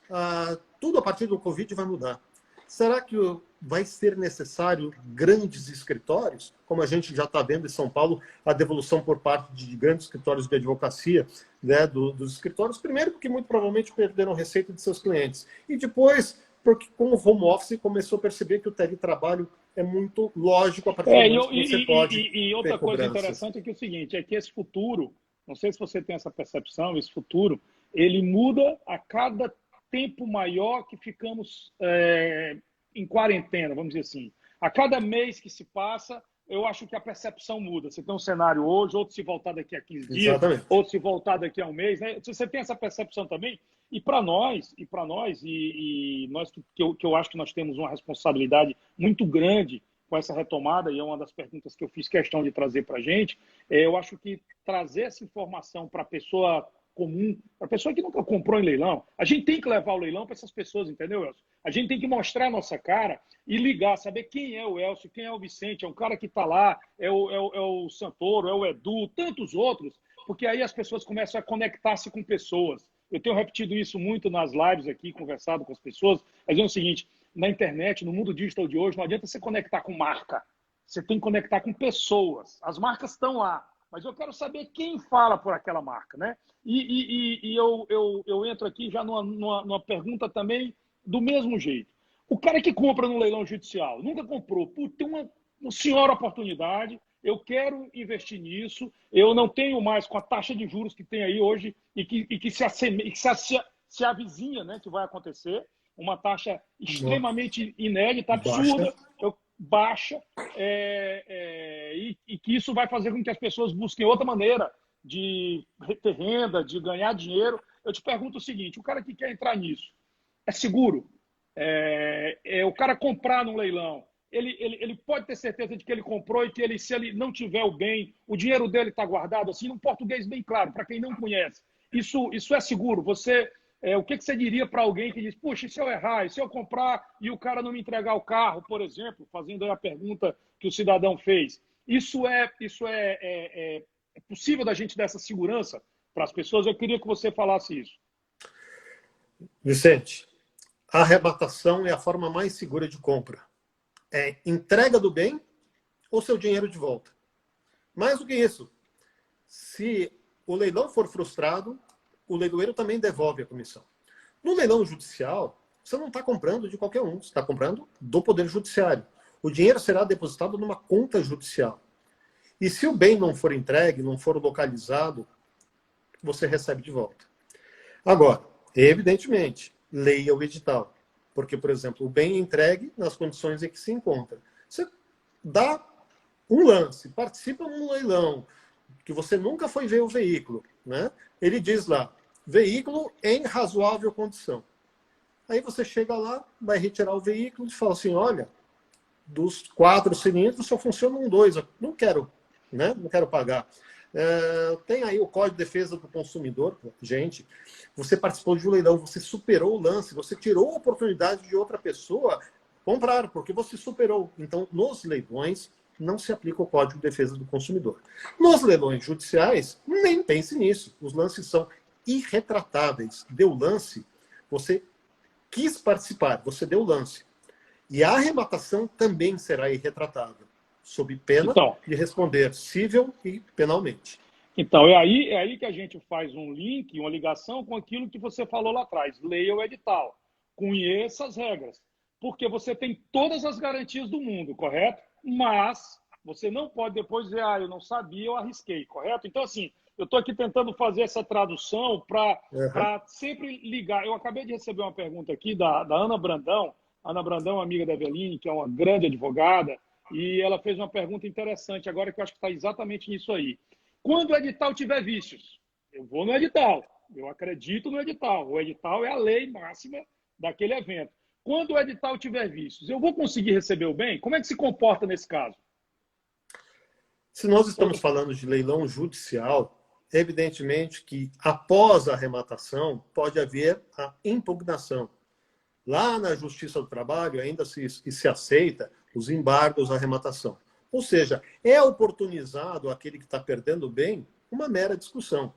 tudo a partir do Covid vai mudar. Será que vai ser necessário grandes escritórios? Como a gente já está vendo em São Paulo, a devolução por parte de grandes escritórios de advocacia, né, dos escritórios. Primeiro, porque muito provavelmente perderam receita de seus clientes. E depois, porque com o home office começou a perceber que o teletrabalho é muito lógico a partir do momento que você pode e outra coisa interessante é que é o seguinte, é que esse futuro, não sei se você tem essa percepção, esse futuro, ele muda a cada tempo maior que ficamos em quarentena, vamos dizer assim. A cada mês que se passa, eu acho que a percepção muda. Você tem um cenário hoje, outro se voltar daqui a 15 dias, Exatamente. outro se voltar daqui a um mês. Né? Você tem essa percepção também? E para nós, nós que eu acho que nós temos uma responsabilidade muito grande com essa retomada, e é uma das perguntas que eu fiz questão de trazer para a gente, eu acho que trazer essa informação para a pessoa comum, para a pessoa que nunca comprou em leilão, a gente tem que levar o leilão para essas pessoas, entendeu, Elcio? A gente tem que mostrar a nossa cara e ligar, saber quem é o Elcio, quem é o Vicente, é um cara que está lá, é o Santoro, é o Edu, tantos outros, porque aí as pessoas começam a conectar-se com pessoas. Eu tenho repetido isso muito nas lives aqui, conversado com as pessoas, mas é o seguinte, na internet, no mundo digital de hoje, não adianta você conectar com marca, você tem que conectar com pessoas. As marcas estão lá, mas eu quero saber quem fala por aquela marca, né? E eu entro aqui já numa pergunta também do mesmo jeito. O cara que compra no leilão judicial, nunca comprou, tem uma senhora oportunidade, eu quero investir nisso, eu não tenho mais com a taxa de juros que tem aí hoje e que se avizinha, né, que vai acontecer, uma taxa extremamente inédita, absurda, baixa, e que isso vai fazer com que as pessoas busquem outra maneira de ter renda, de ganhar dinheiro. Eu te pergunto o seguinte, o cara que quer entrar nisso, é seguro? O cara comprar num leilão, ele pode ter certeza de que ele comprou e que se ele não tiver o bem, o dinheiro dele está guardado, assim, num português bem claro, para quem não conhece. Isso é seguro? O que você diria para alguém que diz, puxa, e se eu errar, e se eu comprar e o cara não me entregar o carro, por exemplo, fazendo aí a pergunta que o cidadão fez? Isso é possível da gente dar essa segurança para as pessoas? Eu queria que você falasse isso. Vicente, a arrebatação é a forma mais segura de compra. É entrega do bem ou seu dinheiro de volta. Mais do que isso, se o leilão for frustrado, o leiloeiro também devolve a comissão. No leilão judicial, você não está comprando de qualquer um, você está comprando do Poder Judiciário. O dinheiro será depositado numa conta judicial. E se o bem não for entregue, não for localizado, você recebe de volta. Agora, evidentemente, leia o edital. Porque, por exemplo, o bem é entregue nas condições em que se encontra. Você dá um lance, participa de um leilão, que você nunca foi ver o veículo, né? Ele diz lá, veículo em razoável condição. Aí você chega lá, vai retirar o veículo e fala assim, olha, dos 4 cilindros só funcionam 2, não quero, né? Não quero pagar. Tem aí o Código de Defesa do Consumidor. Gente, você participou de um leilão, você superou o lance, você tirou a oportunidade de outra pessoa comprar, porque você superou. Então, nos leilões, não se aplica o Código de Defesa do Consumidor. Nos leilões judiciais, nem pense nisso. Os lances são irretratáveis. Deu lance, você quis participar, você deu lance. E a arrematação também será irretratável, sob pena de responder civil e penalmente. Então, é aí que a gente faz um link, uma ligação com aquilo que você falou lá atrás. Leia o edital, conheça as regras, porque você tem todas as garantias do mundo, correto? Mas você não pode depois dizer, eu não sabia, eu arrisquei, correto? Então, assim, eu estou aqui tentando fazer essa tradução para sempre ligar. Eu acabei de receber uma pergunta aqui da Ana Brandão. Ana Brandão, amiga da Eveline, que é uma grande advogada, e ela fez uma pergunta interessante agora que eu acho que está exatamente nisso aí. Quando o edital tiver vícios, eu vou no edital, eu acredito no edital. O edital é a lei máxima daquele evento. Quando o edital tiver vícios, eu vou conseguir receber o bem? Como é que se comporta nesse caso? Se nós estamos falando de leilão judicial, evidentemente que após a arrematação pode haver a impugnação. Lá na Justiça do Trabalho ainda se aceita os embargos à arrematação. Ou seja, é oportunizado aquele que está perdendo o bem uma mera discussão.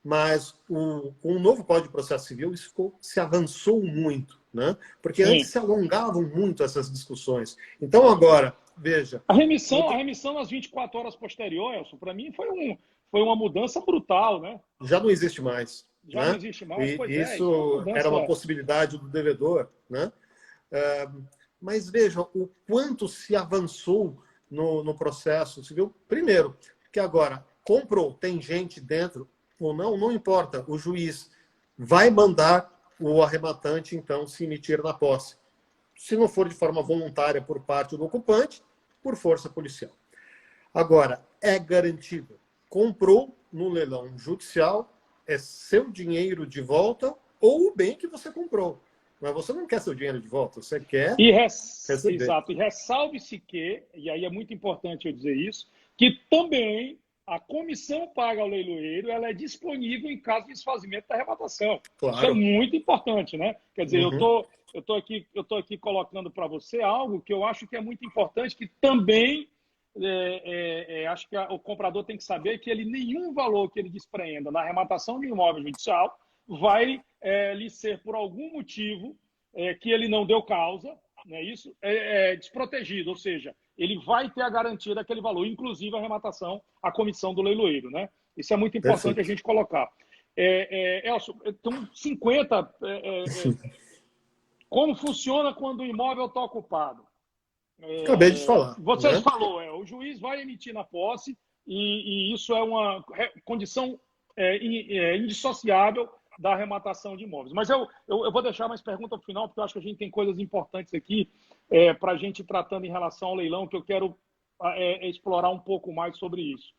Mas com o novo Código de Processo Civil isso se avançou muito, né? Porque antes se alongavam muito essas discussões. Então agora, veja... A remissão nas 24 horas posteriores, Elson, para mim foi uma mudança brutal, né? Já não existe mais. Já não existe mais, isso era uma possibilidade do devedor, né? Mas veja o quanto se avançou no processo civil. Primeiro, que agora comprou, tem gente dentro ou não, não importa. O juiz vai mandar o arrematante, então, se emitir na posse. Se não for de forma voluntária por parte do ocupante, por força policial. Agora, é garantido. Comprou no leilão judicial, é seu dinheiro de volta ou o bem que você comprou. Mas você não quer seu dinheiro de volta, você quer receber. Exato. E ressalve-se que, e aí é muito importante eu dizer isso, que também a comissão paga ao leiloeiro, ela é disponível em caso de desfazimento da arrematação. Claro. Isso é muito importante, né? Quer dizer, eu tô aqui colocando para você algo que eu acho que é muito importante, que também acho que o comprador tem que saber que nenhum valor que ele despreenda na arrematação de um imóvel judicial vai lhe ser, por algum motivo que ele não deu causa, né, isso desprotegido, ou seja, ele vai ter a garantia daquele valor, inclusive a arrematação, a comissão do leiloeiro, né? Isso é muito importante a gente colocar. Elson, então 50... como funciona quando o imóvel está ocupado? Acabei de falar. Você falou, o juiz vai emitir na posse e isso é uma condição indissociável da arrematação de imóveis. Mas eu vou deixar mais pergunta para o final, porque eu acho que a gente tem coisas importantes aqui para a gente ir tratando em relação ao leilão, que eu quero explorar um pouco mais sobre isso.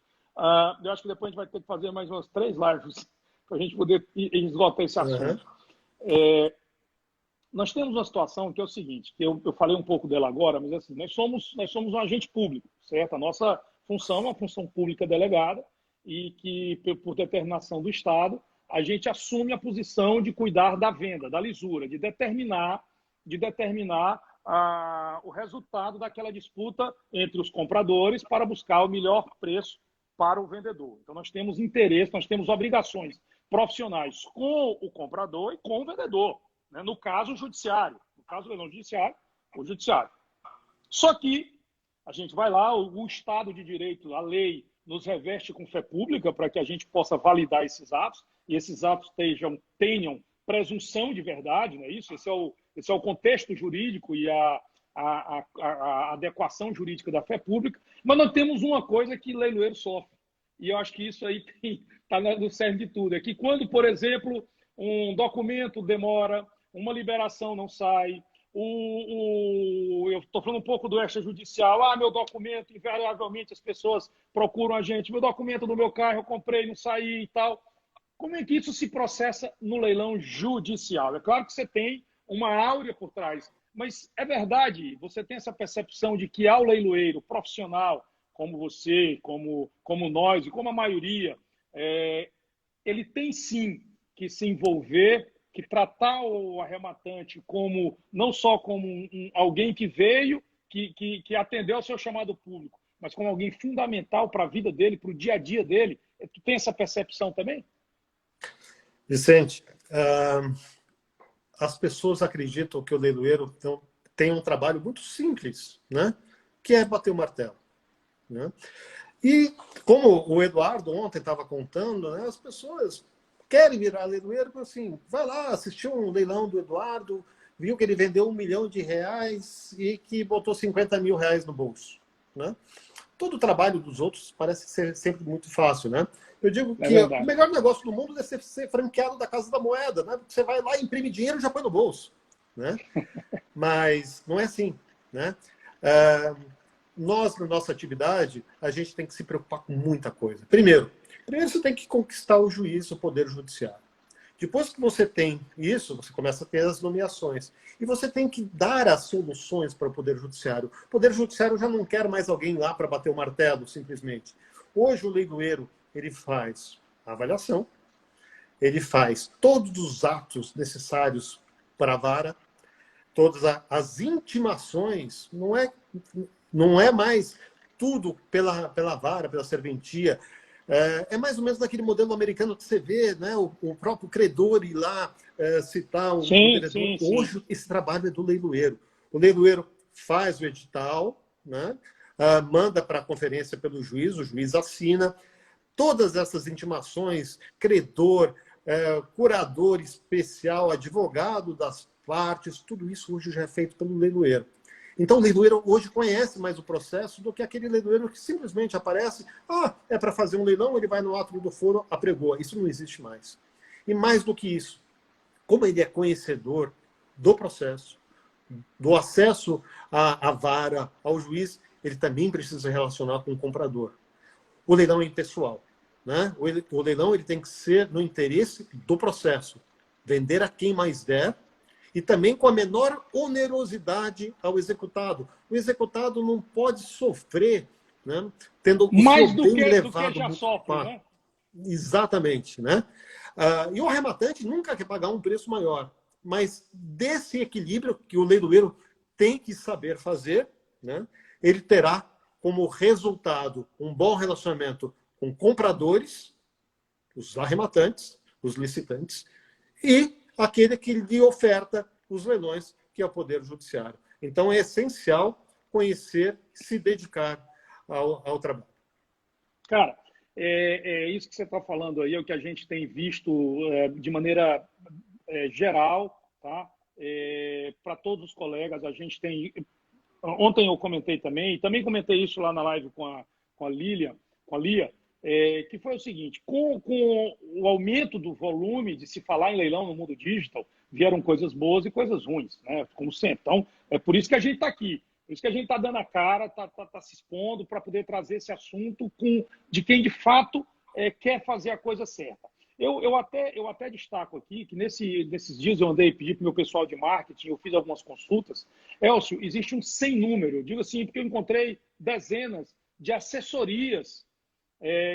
Eu acho que depois a gente vai ter que fazer mais umas 3 lives para a gente poder esgotar esse assunto. Nós temos uma situação que é o seguinte, que eu falei um pouco dela agora, mas assim, nós somos um agente público, certo? A nossa função é uma função pública delegada e que, por determinação do Estado, a gente assume a posição de cuidar da venda, da lisura, de determinar o resultado daquela disputa entre os compradores para buscar o melhor preço para o vendedor. Então, nós temos interesse, nós temos obrigações profissionais com o comprador e com o vendedor. Né? No caso, o judiciário. No caso do leilão judiciário, o judiciário. Só que a gente vai lá, o Estado de Direito, a lei, nos reveste com fé pública para que a gente possa validar esses atos, e esses atos tenham presunção de verdade, não é isso? Esse é o contexto jurídico e a adequação jurídica da fé pública. Mas nós temos uma coisa que leiloeiro sofre, e eu acho que isso aí está no cerne de tudo, é que quando, por exemplo, um documento demora, uma liberação não sai, eu estou falando um pouco do extrajudicial, meu documento, invariavelmente as pessoas procuram a gente, meu documento do meu carro eu comprei, não saí e tal. Como é que isso se processa no leilão judicial? É claro que você tem uma áurea por trás, mas é verdade, você tem essa percepção de que ao leiloeiro profissional, como você, como nós e como a maioria, ele tem sim que se envolver, que tratar o arrematante como não só como alguém que veio, que atendeu ao seu chamado público, mas como alguém fundamental para a vida dele, para o dia a dia dele. Tu tem essa percepção também? Vicente, as pessoas acreditam que o leiloeiro tem um trabalho muito simples, né? Que é bater o martelo. Né? E como o Eduardo ontem estava contando, né, as pessoas querem virar leiloeiro, assim, vai lá, assistiu um leilão do Eduardo, viu que ele vendeu R$1 milhão e que botou R$50 mil no bolso. Né? Todo o trabalho dos outros parece ser sempre muito fácil. Né? Eu digo que o melhor negócio do mundo é ser franqueado da Casa da Moeda. Né? Você vai lá, imprime dinheiro e já põe no bolso. Né? Mas não é assim. Né? Nós, na nossa atividade, a gente tem que se preocupar com muita coisa. Primeiro você tem que conquistar o juiz, o poder judiciário. Depois que você tem isso, você começa a ter as nomeações. E você tem que dar as soluções para o poder judiciário. O poder judiciário já não quer mais alguém lá para bater o martelo, simplesmente. Hoje o leiloeiro, ele faz a avaliação, ele faz todos os atos necessários para a vara, todas as intimações, não é mais tudo pela vara, pela serventia. É mais ou menos naquele modelo americano que você vê, né? O próprio credor ir lá citar um vereador. Sim. Hoje, esse trabalho é do leiloeiro. O leiloeiro faz o edital, né? Manda para a conferência pelo juiz, o juiz assina. Todas essas intimações, credor, curador especial, advogado das partes, tudo isso hoje já é feito pelo leiloeiro. Então, o leiloeiro hoje conhece mais o processo do que aquele leiloeiro que simplesmente aparece, é para fazer um leilão, ele vai no ato do foro, apregoa. Isso não existe mais. E mais do que isso, como ele é conhecedor do processo, do acesso à vara, ao juiz, ele também precisa relacionar com o comprador. O leilão é impessoal. Né? O leilão ele tem que ser no interesse do processo. Vender a quem mais der, e também com a menor onerosidade ao executado. O executado não pode sofrer, né, tendo o mais seu do bem que, levado. Do que já sofre, né? Exatamente. Né? E o arrematante nunca quer pagar um preço maior. Mas desse equilíbrio que o leiloeiro tem que saber fazer, né, ele terá como resultado um bom relacionamento com compradores, os arrematantes, os licitantes, e aquele que lhe oferta os leilões, que é o Poder Judiciário. Então, é essencial conhecer, se dedicar ao trabalho. Cara, isso que você está falando aí, é o que a gente tem visto de maneira geral, tá? Para todos os colegas, a gente tem... Ontem eu comentei também, e também comentei isso lá na live com a Lia, que foi o seguinte, com o aumento do volume de se falar em leilão no mundo digital, vieram coisas boas e coisas ruins, né? Como sempre. Então, é por isso que a gente está aqui, por isso que a gente está dando a cara, está se expondo para poder trazer esse assunto de quem, de fato, quer fazer a coisa certa. Eu até destaco aqui que nesses dias eu andei pedir para o meu pessoal de marketing, eu fiz algumas consultas. Elcio, existe um sem número, eu digo assim, porque eu encontrei dezenas de assessorias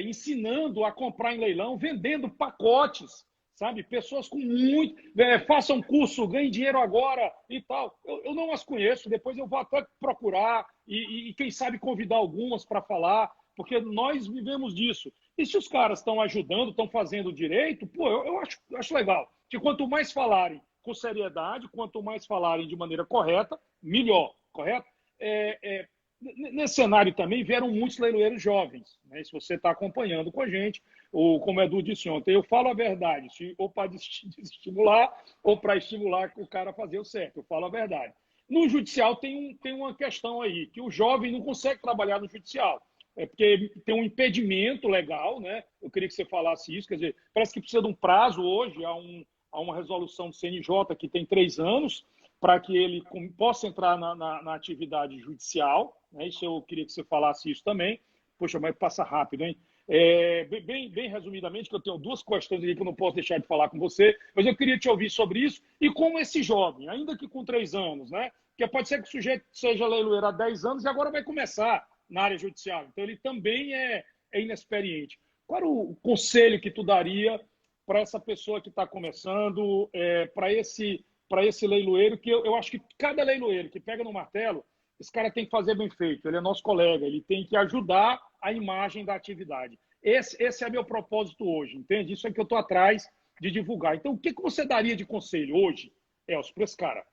ensinando a comprar em leilão, vendendo pacotes, sabe? Pessoas com muito... façam curso, ganhem dinheiro agora e tal. Eu não as conheço, depois eu vou até procurar e quem sabe convidar algumas para falar, porque nós vivemos disso. E se os caras estão ajudando, estão fazendo direito, pô, eu acho legal. Que quanto mais falarem com seriedade, quanto mais falarem de maneira correta, melhor, correto? Nesse cenário também vieram muitos leiloeiros jovens, né? Se você está acompanhando com a gente, ou como o Edu disse ontem, eu falo a verdade, ou para desestimular, ou para estimular o cara a fazer o certo, eu falo a verdade. No judicial tem uma questão aí, que o jovem não consegue trabalhar no judicial, porque tem um impedimento legal, né? Eu queria que você falasse isso, quer dizer, parece que precisa de um prazo hoje, há uma resolução do CNJ que tem 3 anos, para que ele possa entrar na atividade judicial, né? Isso eu queria que você falasse isso também. Poxa, mas passa rápido, hein? Bem resumidamente, que eu tenho 2 questões ali que eu não posso deixar de falar com você, mas eu queria te ouvir sobre isso e como esse jovem, ainda que com 3 anos, né? Porque pode ser que o sujeito seja leiloeiro há 10 anos e agora vai começar na área judicial. Então, ele também é inexperiente. Qual era o conselho que tu daria para essa pessoa que está começando, para esse leiloeiro, que eu acho que cada leiloeiro que pega no martelo, esse cara tem que fazer bem feito, ele é nosso colega, ele tem que ajudar a imagem da atividade. Esse é meu propósito hoje, entende? Isso é que eu estou atrás de divulgar. Então, o que você daria de conselho hoje, Elcio, para esse cara?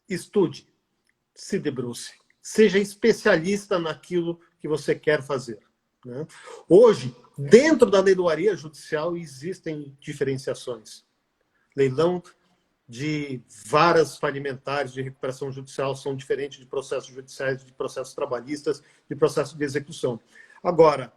Estude, se debruce, seja especialista naquilo que você quer fazer, né? Hoje, dentro da leiloaria judicial, existem diferenciações. Leilão de varas falimentares de recuperação judicial são diferentes de processos judiciais, de processos trabalhistas, de processos de execução. Agora,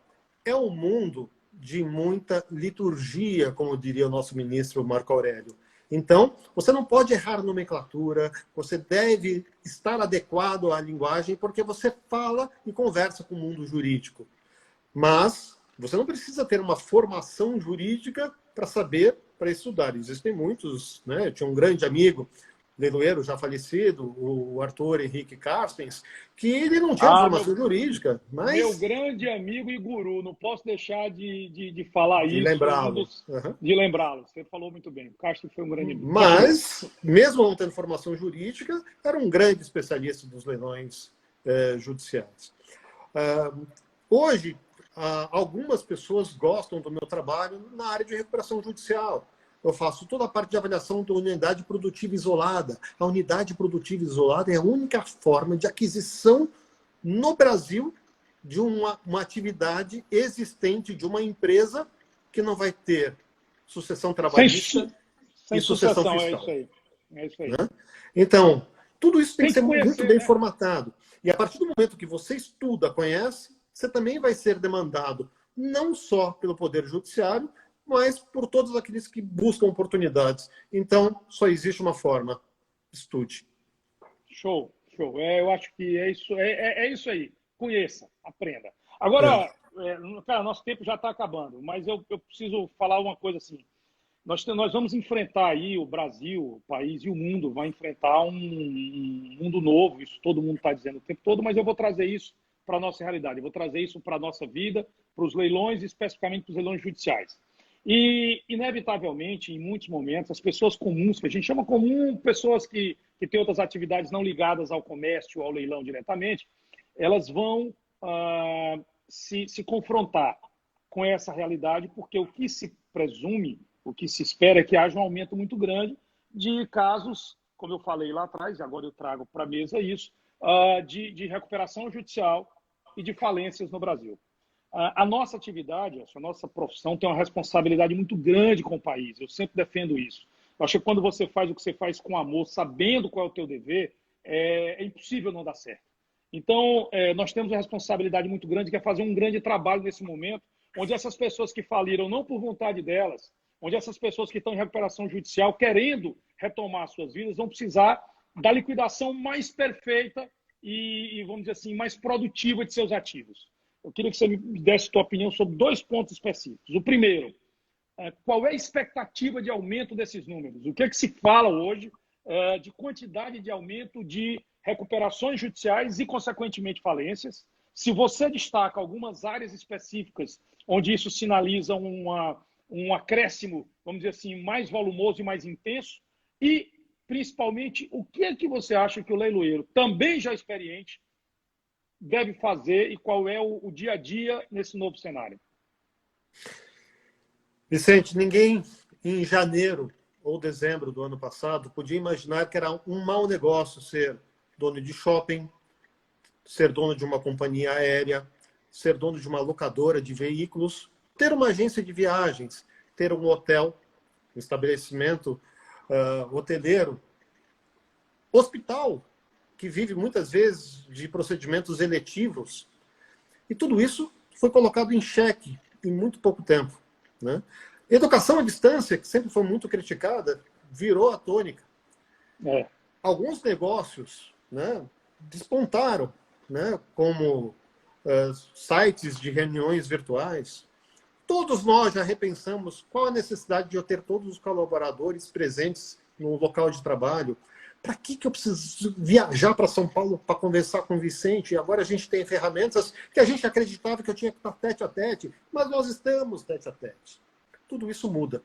é um mundo de muita liturgia, como diria o nosso ministro Marco Aurélio. Então, você não pode errar nomenclatura, você deve estar adequado à linguagem, porque você fala e conversa com o mundo jurídico. Mas você não precisa ter uma formação jurídica para saber, para estudar. Existem muitos, né? Eu tinha um grande amigo, leiloeiro já falecido, o Arthur Henrique Carstens, que ele não tinha formação jurídica, mas... Meu grande amigo e guru, não posso deixar de falar de isso. lembrá-lo. De lembrá-lo. Você falou muito bem. O Carstens foi um grande amigo. Mas, mesmo não tendo formação jurídica, era um grande especialista dos leilões judiciais. Hoje, algumas pessoas gostam do meu trabalho na área de recuperação judicial. Eu faço toda a parte de avaliação da unidade produtiva isolada. A unidade produtiva isolada é a única forma de aquisição no Brasil de uma atividade existente de uma empresa que não vai ter sucessão trabalhista sem e sucessão fiscal. É isso aí. Né? Então, tudo isso tem que ser conhecer, muito bem né? formatado. E a partir do momento que você estuda, conhece, você também vai ser demandado não só pelo Poder Judiciário, mas por todos aqueles que buscam oportunidades. Então, só existe uma forma: estude. Show. Eu acho que é isso aí. Conheça, aprenda. Agora, cara, nosso tempo já está acabando, mas eu preciso falar uma coisa assim. Nós vamos enfrentar aí, o Brasil, o país e o mundo vai enfrentar um mundo novo, isso todo mundo está dizendo o tempo todo, mas eu vou trazer isso para a nossa realidade, eu vou trazer isso para a nossa vida, para os leilões, especificamente para os leilões judiciais. E, inevitavelmente, em muitos momentos, as pessoas comuns, que a gente chama comum, pessoas que têm outras atividades não ligadas ao comércio, ao leilão diretamente, elas vão se confrontar com essa realidade, porque o que se presume, o que se espera é que haja um aumento muito grande de casos, como eu falei lá atrás, e agora eu trago para a mesa isso, de recuperação judicial e de falências no Brasil. A nossa atividade, a nossa profissão tem uma responsabilidade muito grande com o país. Eu sempre defendo isso. Eu acho que quando você faz o que você faz com amor, sabendo qual é o teu dever, é impossível não dar certo. Então, nós temos uma responsabilidade muito grande, que é fazer um grande trabalho nesse momento, onde essas pessoas que faliram, não por vontade delas, onde essas pessoas que estão em recuperação judicial, querendo retomar suas vidas, vão precisar da liquidação mais perfeita e, vamos dizer assim, mais produtiva de seus ativos. Eu queria que você me desse a sua opinião sobre 2 pontos específicos. O primeiro, qual é a expectativa de aumento desses números? O que é que se fala hoje de quantidade de aumento de recuperações judiciais e, consequentemente, falências? Se você destaca algumas áreas específicas onde isso sinaliza um acréscimo, vamos dizer assim, mais volumoso e mais intenso, e, principalmente, o que é que você acha que o leiloeiro, também já experiente, deve fazer e qual é o dia a dia nesse novo cenário? Vicente, ninguém em janeiro ou dezembro do ano passado podia imaginar que era um mau negócio ser dono de shopping, ser dono de uma companhia aérea, ser dono de uma locadora de veículos, ter uma agência de viagens, ter um hotel, um estabelecimento hoteleiro, hospital, que vive muitas vezes de procedimentos eletivos. E tudo isso foi colocado em xeque em muito pouco tempo, né? Educação à distância, que sempre foi muito criticada, virou a tônica. Alguns negócios, né, despontaram, né, como sites de reuniões virtuais. Todos nós já repensamos qual a necessidade de eu ter todos os colaboradores presentes no local de trabalho. Para que eu preciso viajar para São Paulo para conversar com o Vicente? E agora a gente tem ferramentas que a gente acreditava que eu tinha que estar tete a tete, mas nós estamos tete a tete. Tudo isso muda.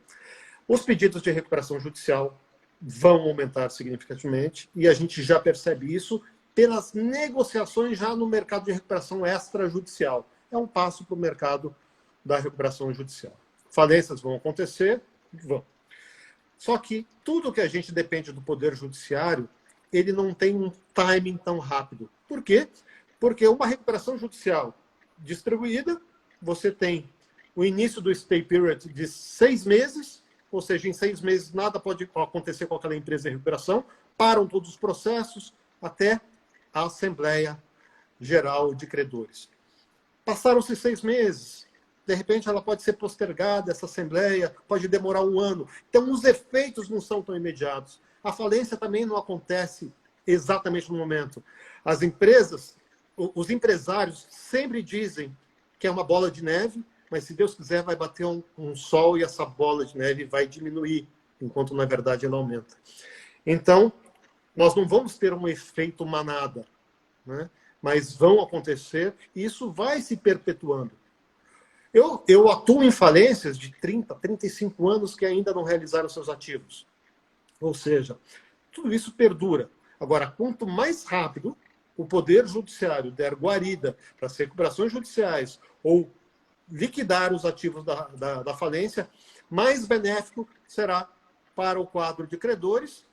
Os pedidos de recuperação judicial vão aumentar significativamente e a gente já percebe isso pelas negociações já no mercado de recuperação extrajudicial. É um passo para o mercado da recuperação judicial. Falências vão acontecer? Vão. Só que tudo que a gente depende do Poder Judiciário, ele não tem um timing tão rápido. Por quê? Porque uma recuperação judicial distribuída, você tem o início do stay period de 6 meses, ou seja, em 6 meses nada pode acontecer com aquela empresa de recuperação, param todos os processos até a Assembleia Geral de Credores. Passaram-se 6 meses, de repente ela pode ser postergada, essa Assembleia pode demorar 1 ano. Então, os efeitos não são tão imediatos. A falência também não acontece exatamente no momento. As empresas, os empresários sempre dizem que é uma bola de neve, mas se Deus quiser vai bater um sol e essa bola de neve vai diminuir, enquanto na verdade ela aumenta. Então, nós não vamos ter um efeito manada, né? Mas vão acontecer e isso vai se perpetuando. Eu atuo em falências de 30, 35 anos que ainda não realizaram seus ativos. Ou seja, tudo isso perdura. Agora, quanto mais rápido o Poder Judiciário der guarida para as recuperações judiciais ou liquidar os ativos da falência, mais benéfico será para o quadro de credores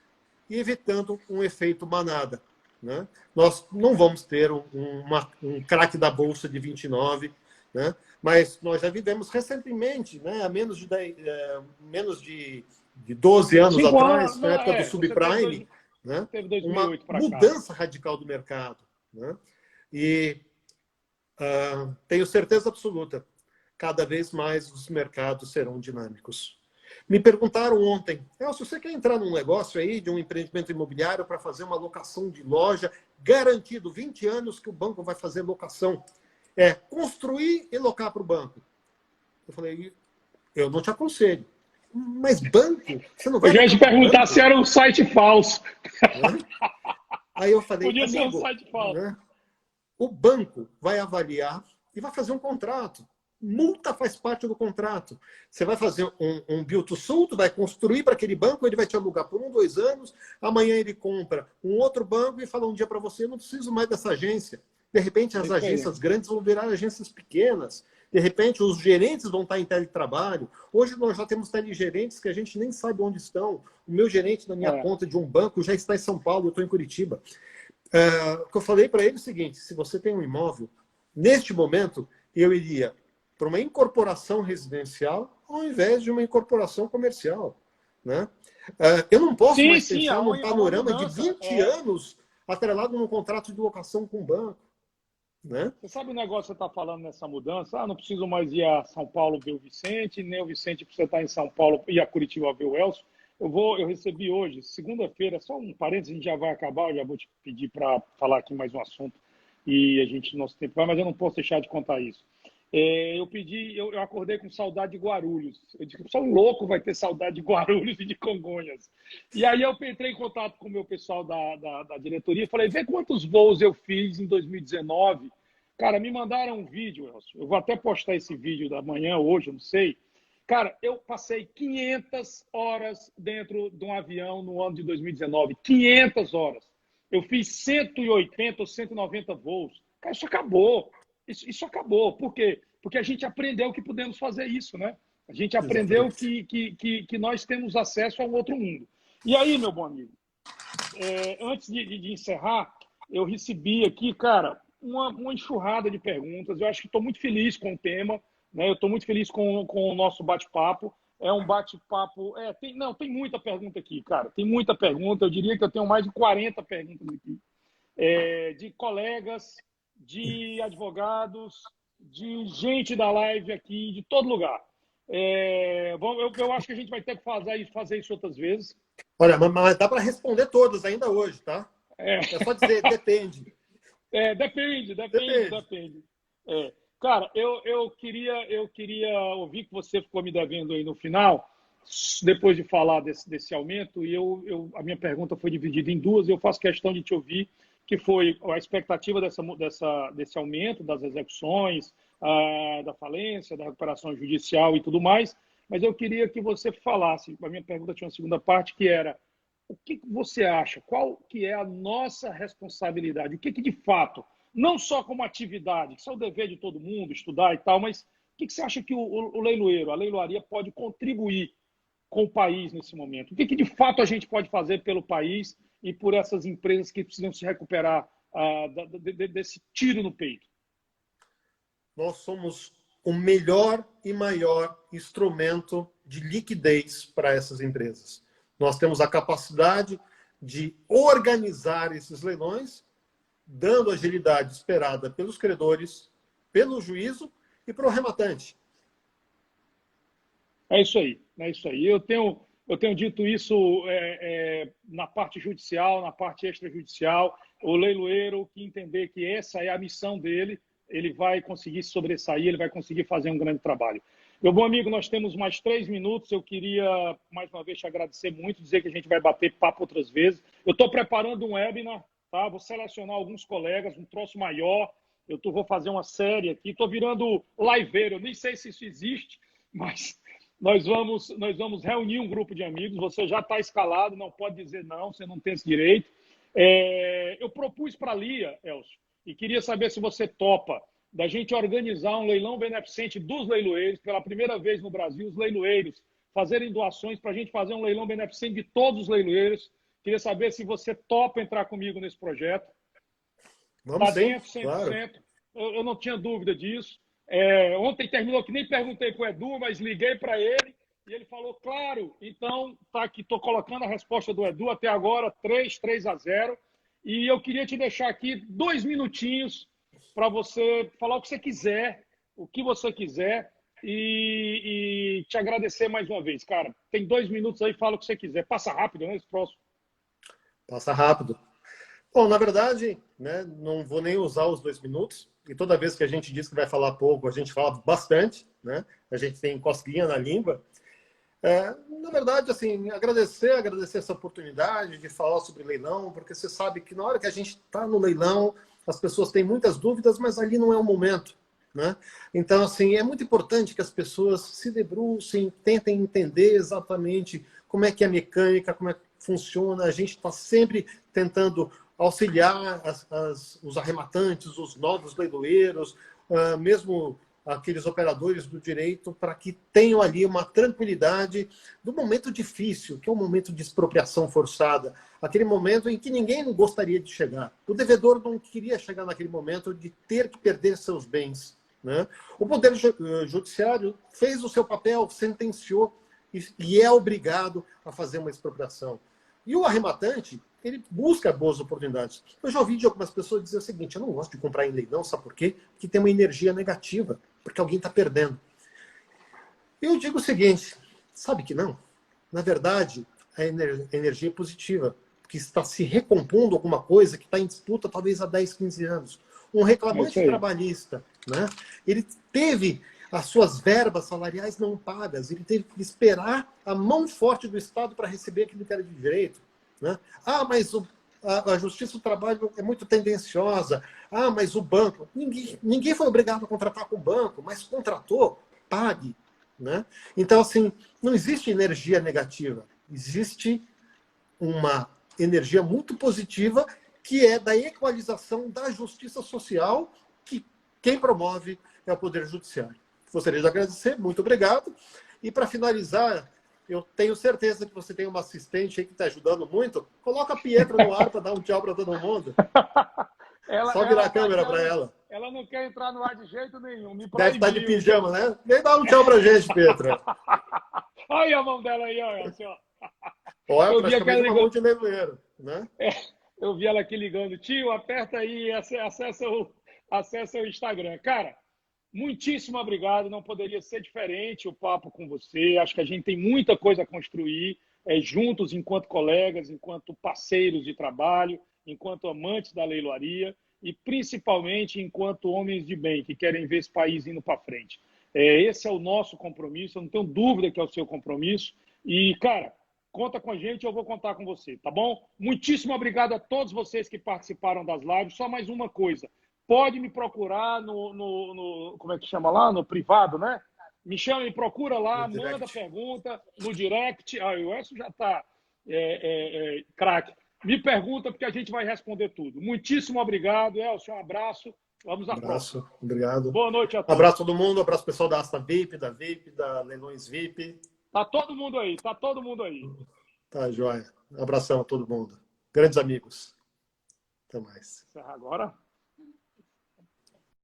e evitando um efeito manada, né? Nós não vamos ter um craque da Bolsa de 29, né? Mas nós já vivemos recentemente, né, há menos de 12 anos atrás, na época do subprime, né, uma mudança radical do mercado, né? E tenho certeza absoluta, cada vez mais os mercados serão dinâmicos. Me perguntaram ontem, Elcio, você quer entrar num negócio aí de um empreendimento imobiliário para fazer uma locação de loja, garantido 20 anos que o banco vai fazer locação? Construir e locar para o banco. Eu falei, eu não te aconselho. Mas banco? Você não vai... Eu já ia te perguntar se era um site falso. Aí eu falei, podia ser um site falso. Né? O banco vai avaliar e vai fazer um contrato. Multa faz parte do contrato. Você vai fazer um build to suit, vai construir para aquele banco, ele vai te alugar por 1, 2 anos, amanhã ele compra um outro banco e fala um dia para você, eu não preciso mais dessa agência. De repente, as agências grandes vão virar agências pequenas. De repente, os gerentes vão estar em teletrabalho. Hoje, nós já temos telegerentes que a gente nem sabe onde estão. O meu gerente, na minha conta de um banco, já está em São Paulo, eu estou em Curitiba. O que eu falei para ele é o seguinte, se você tem um imóvel, neste momento, eu iria para uma incorporação residencial ao invés de uma incorporação comercial, né? Eu não posso mais pensar num panorama de 20 anos atrelado num contrato de locação com o banco. Né? Você sabe o negócio que você está falando nessa mudança? Não preciso mais ir a São Paulo ver o Vicente, nem o Vicente precisa estar em São Paulo e a Curitiba ver o Elcio. Eu recebi hoje, segunda-feira, só um parênteses, a gente já vai acabar, eu já vou te pedir para falar aqui mais um assunto e a gente, nosso tempo vai, mas eu não posso deixar de contar isso. Eu acordei com saudade de Guarulhos. Eu disse, só um louco vai ter saudade de Guarulhos e de Congonhas. E aí eu entrei em contato com o meu pessoal da diretoria e falei, vê quantos voos eu fiz em 2019. Cara, me mandaram um vídeo, Elcio. Eu vou até postar esse vídeo da manhã, hoje, eu não sei. Cara, eu passei 500 horas dentro de um avião no ano de 2019. 500 horas. Eu fiz 180 ou 190 voos. Cara, isso acabou. Isso acabou. Por quê? Porque a gente aprendeu que podemos fazer isso, né? A gente aprendeu que nós temos acesso a um outro mundo. E aí, meu bom amigo, antes de encerrar, eu recebi aqui, cara, uma enxurrada de perguntas. Eu acho que estou muito feliz com o tema, né? Eu estou muito feliz com o nosso bate-papo. É um bate-papo... tem muita pergunta aqui, cara. Tem muita pergunta. Eu diria que eu tenho mais de 40 perguntas aqui. De colegas, de advogados, de gente da live aqui, de todo lugar. Eu acho que a gente vai ter que fazer isso outras vezes. Olha, mas dá para responder todas ainda hoje, tá? É só dizer, depende. Depende. Cara, eu queria ouvir que você ficou me devendo aí no final, depois de falar desse aumento, e a minha pergunta foi dividida em duas, e eu faço questão de te ouvir, que foi a expectativa desse aumento das execuções, da falência, da recuperação judicial e tudo mais, mas eu queria que você falasse, a minha pergunta tinha uma segunda parte, que era, o que você acha? Qual que é a nossa responsabilidade? O que de fato, não só como atividade, que isso é o dever de todo mundo, estudar e tal, mas o que você acha que o leiloeiro, a leiloaria pode contribuir com o país nesse momento? O que de fato a gente pode fazer pelo país e por essas empresas que precisam se recuperar desse tiro no peito? Nós somos o melhor e maior instrumento de liquidez para essas empresas. Nós temos a capacidade de organizar esses leilões, dando a agilidade esperada pelos credores, pelo juízo e para o rematante. É isso aí. Eu tenho dito isso na parte judicial, na parte extrajudicial. O leiloeiro que entender que essa é a missão dele, ele vai conseguir se sobressair, ele vai conseguir fazer um grande trabalho. Meu bom amigo, nós temos mais 3 minutos. Eu queria, mais uma vez, te agradecer muito, dizer que a gente vai bater papo outras vezes. Eu estou preparando um webinar, tá? Vou selecionar alguns colegas, um troço maior. Vou fazer uma série aqui. Estou virando liveiro. Eu nem sei se isso existe, mas nós vamos reunir um grupo de amigos. Você já está escalado, não pode dizer não, você não tem esse direito. Eu propus para a Lia, Elcio, e queria saber se você topa da gente organizar um leilão beneficente dos leiloeiros, pela primeira vez no Brasil, os leiloeiros fazerem doações para a gente fazer um leilão beneficente de todos os leiloeiros. Queria saber se você topa entrar comigo nesse projeto. Vamos Está dentro, 100%. Claro. Eu não tinha dúvida disso. Ontem terminou que nem perguntei para o Edu, mas liguei para ele e ele falou, claro. Então, tá aqui, estou colocando a resposta do Edu até agora, 3-0. E eu queria te deixar aqui 2 minutinhos para você falar o que você quiser, e te agradecer mais uma vez, cara. Tem 2 minutos aí, fala o que você quiser. Passa rápido, né, esse próximo? Passa rápido. Bom, na verdade, né, não vou nem usar os 2 minutos. E toda vez que a gente diz que vai falar pouco, a gente fala bastante, né? A gente tem cosquinha na língua. Na verdade, assim, agradecer essa oportunidade de falar sobre leilão, porque você sabe que na hora que a gente está no leilão, as pessoas têm muitas dúvidas, mas ali não é o momento, né? Então, assim, é muito importante que as pessoas se debrucem, tentem entender exatamente como é que é a mecânica, como é que funciona. A gente está sempre tentando auxiliar os arrematantes, os novos leiloeiros, mesmo aqueles operadores do direito, para que tenham ali uma tranquilidade do momento difícil, que é o momento de expropriação forçada, aquele momento em que ninguém gostaria de chegar. O devedor não queria chegar naquele momento de ter que perder seus bens, né? O Poder Judiciário fez o seu papel, sentenciou e é obrigado a fazer uma expropriação. E o arrematante, ele busca boas oportunidades. Eu já ouvi de algumas pessoas dizer o seguinte, eu não gosto de comprar em leilão, sabe por quê? Porque tem uma energia negativa, porque alguém está perdendo. Eu digo o seguinte, sabe que não? Na verdade, a energia é positiva, que está se recompondo alguma coisa que está em disputa talvez há 10, 15 anos. um reclamante trabalhista, né? Ele teve as suas verbas salariais não pagas, ele teve que esperar a mão forte do Estado para receber aquilo que era de direito, né? Ah, mas a Justiça do Trabalho é muito tendenciosa. Ah, mas o banco... Ninguém foi obrigado a contratar com o banco, mas contratou, pague, né? Então, assim, não existe energia negativa. Existe uma energia muito positiva que é da equalização da justiça social, que quem promove é o Poder Judiciário. Gostaria de agradecer, muito obrigado. E para finalizar, eu tenho certeza que você tem uma assistente aí que está ajudando muito. Coloca a Pietra no ar para dar um tchau para todo mundo. Só virar a câmera para ela. Ela não quer entrar no ar de jeito nenhum. Me deve estar de pijama, né? Vem dar um tchau para a gente, Pietra. Olha a mão dela aí, olha. Assim, ó. Olha, praticamente uma mão de nevoeiro, né? Eu vi ela aqui ligando. Tio, aperta aí, acessa o Instagram. Cara, muitíssimo obrigado. Não poderia ser diferente o papo com você. Acho que a gente tem muita coisa a construir juntos, enquanto colegas, enquanto parceiros de trabalho, enquanto amantes da leiloaria e principalmente enquanto homens de bem que querem ver esse país indo para frente. Esse é o nosso compromisso. Eu não tenho dúvida que é o seu compromisso. E, cara, conta com a gente, eu vou contar com você, tá bom? Muitíssimo obrigado a todos vocês que participaram das lives. Só mais uma coisa. Pode me procurar no como é que chama lá? No privado, né? Me chama, me procura lá, manda pergunta no direct. O Elcio já está craque. Me pergunta, porque a gente vai responder tudo. Muitíssimo obrigado, Elcio. Um abraço. Vamos à próxima. Obrigado. Boa noite a todos. Abraço a todo mundo, abraço pessoal da Asta VIP, da Leilões VIP. Tá todo mundo aí. Tá, joia. Um abração a todo mundo. Grandes amigos. Até mais. Encerrar agora.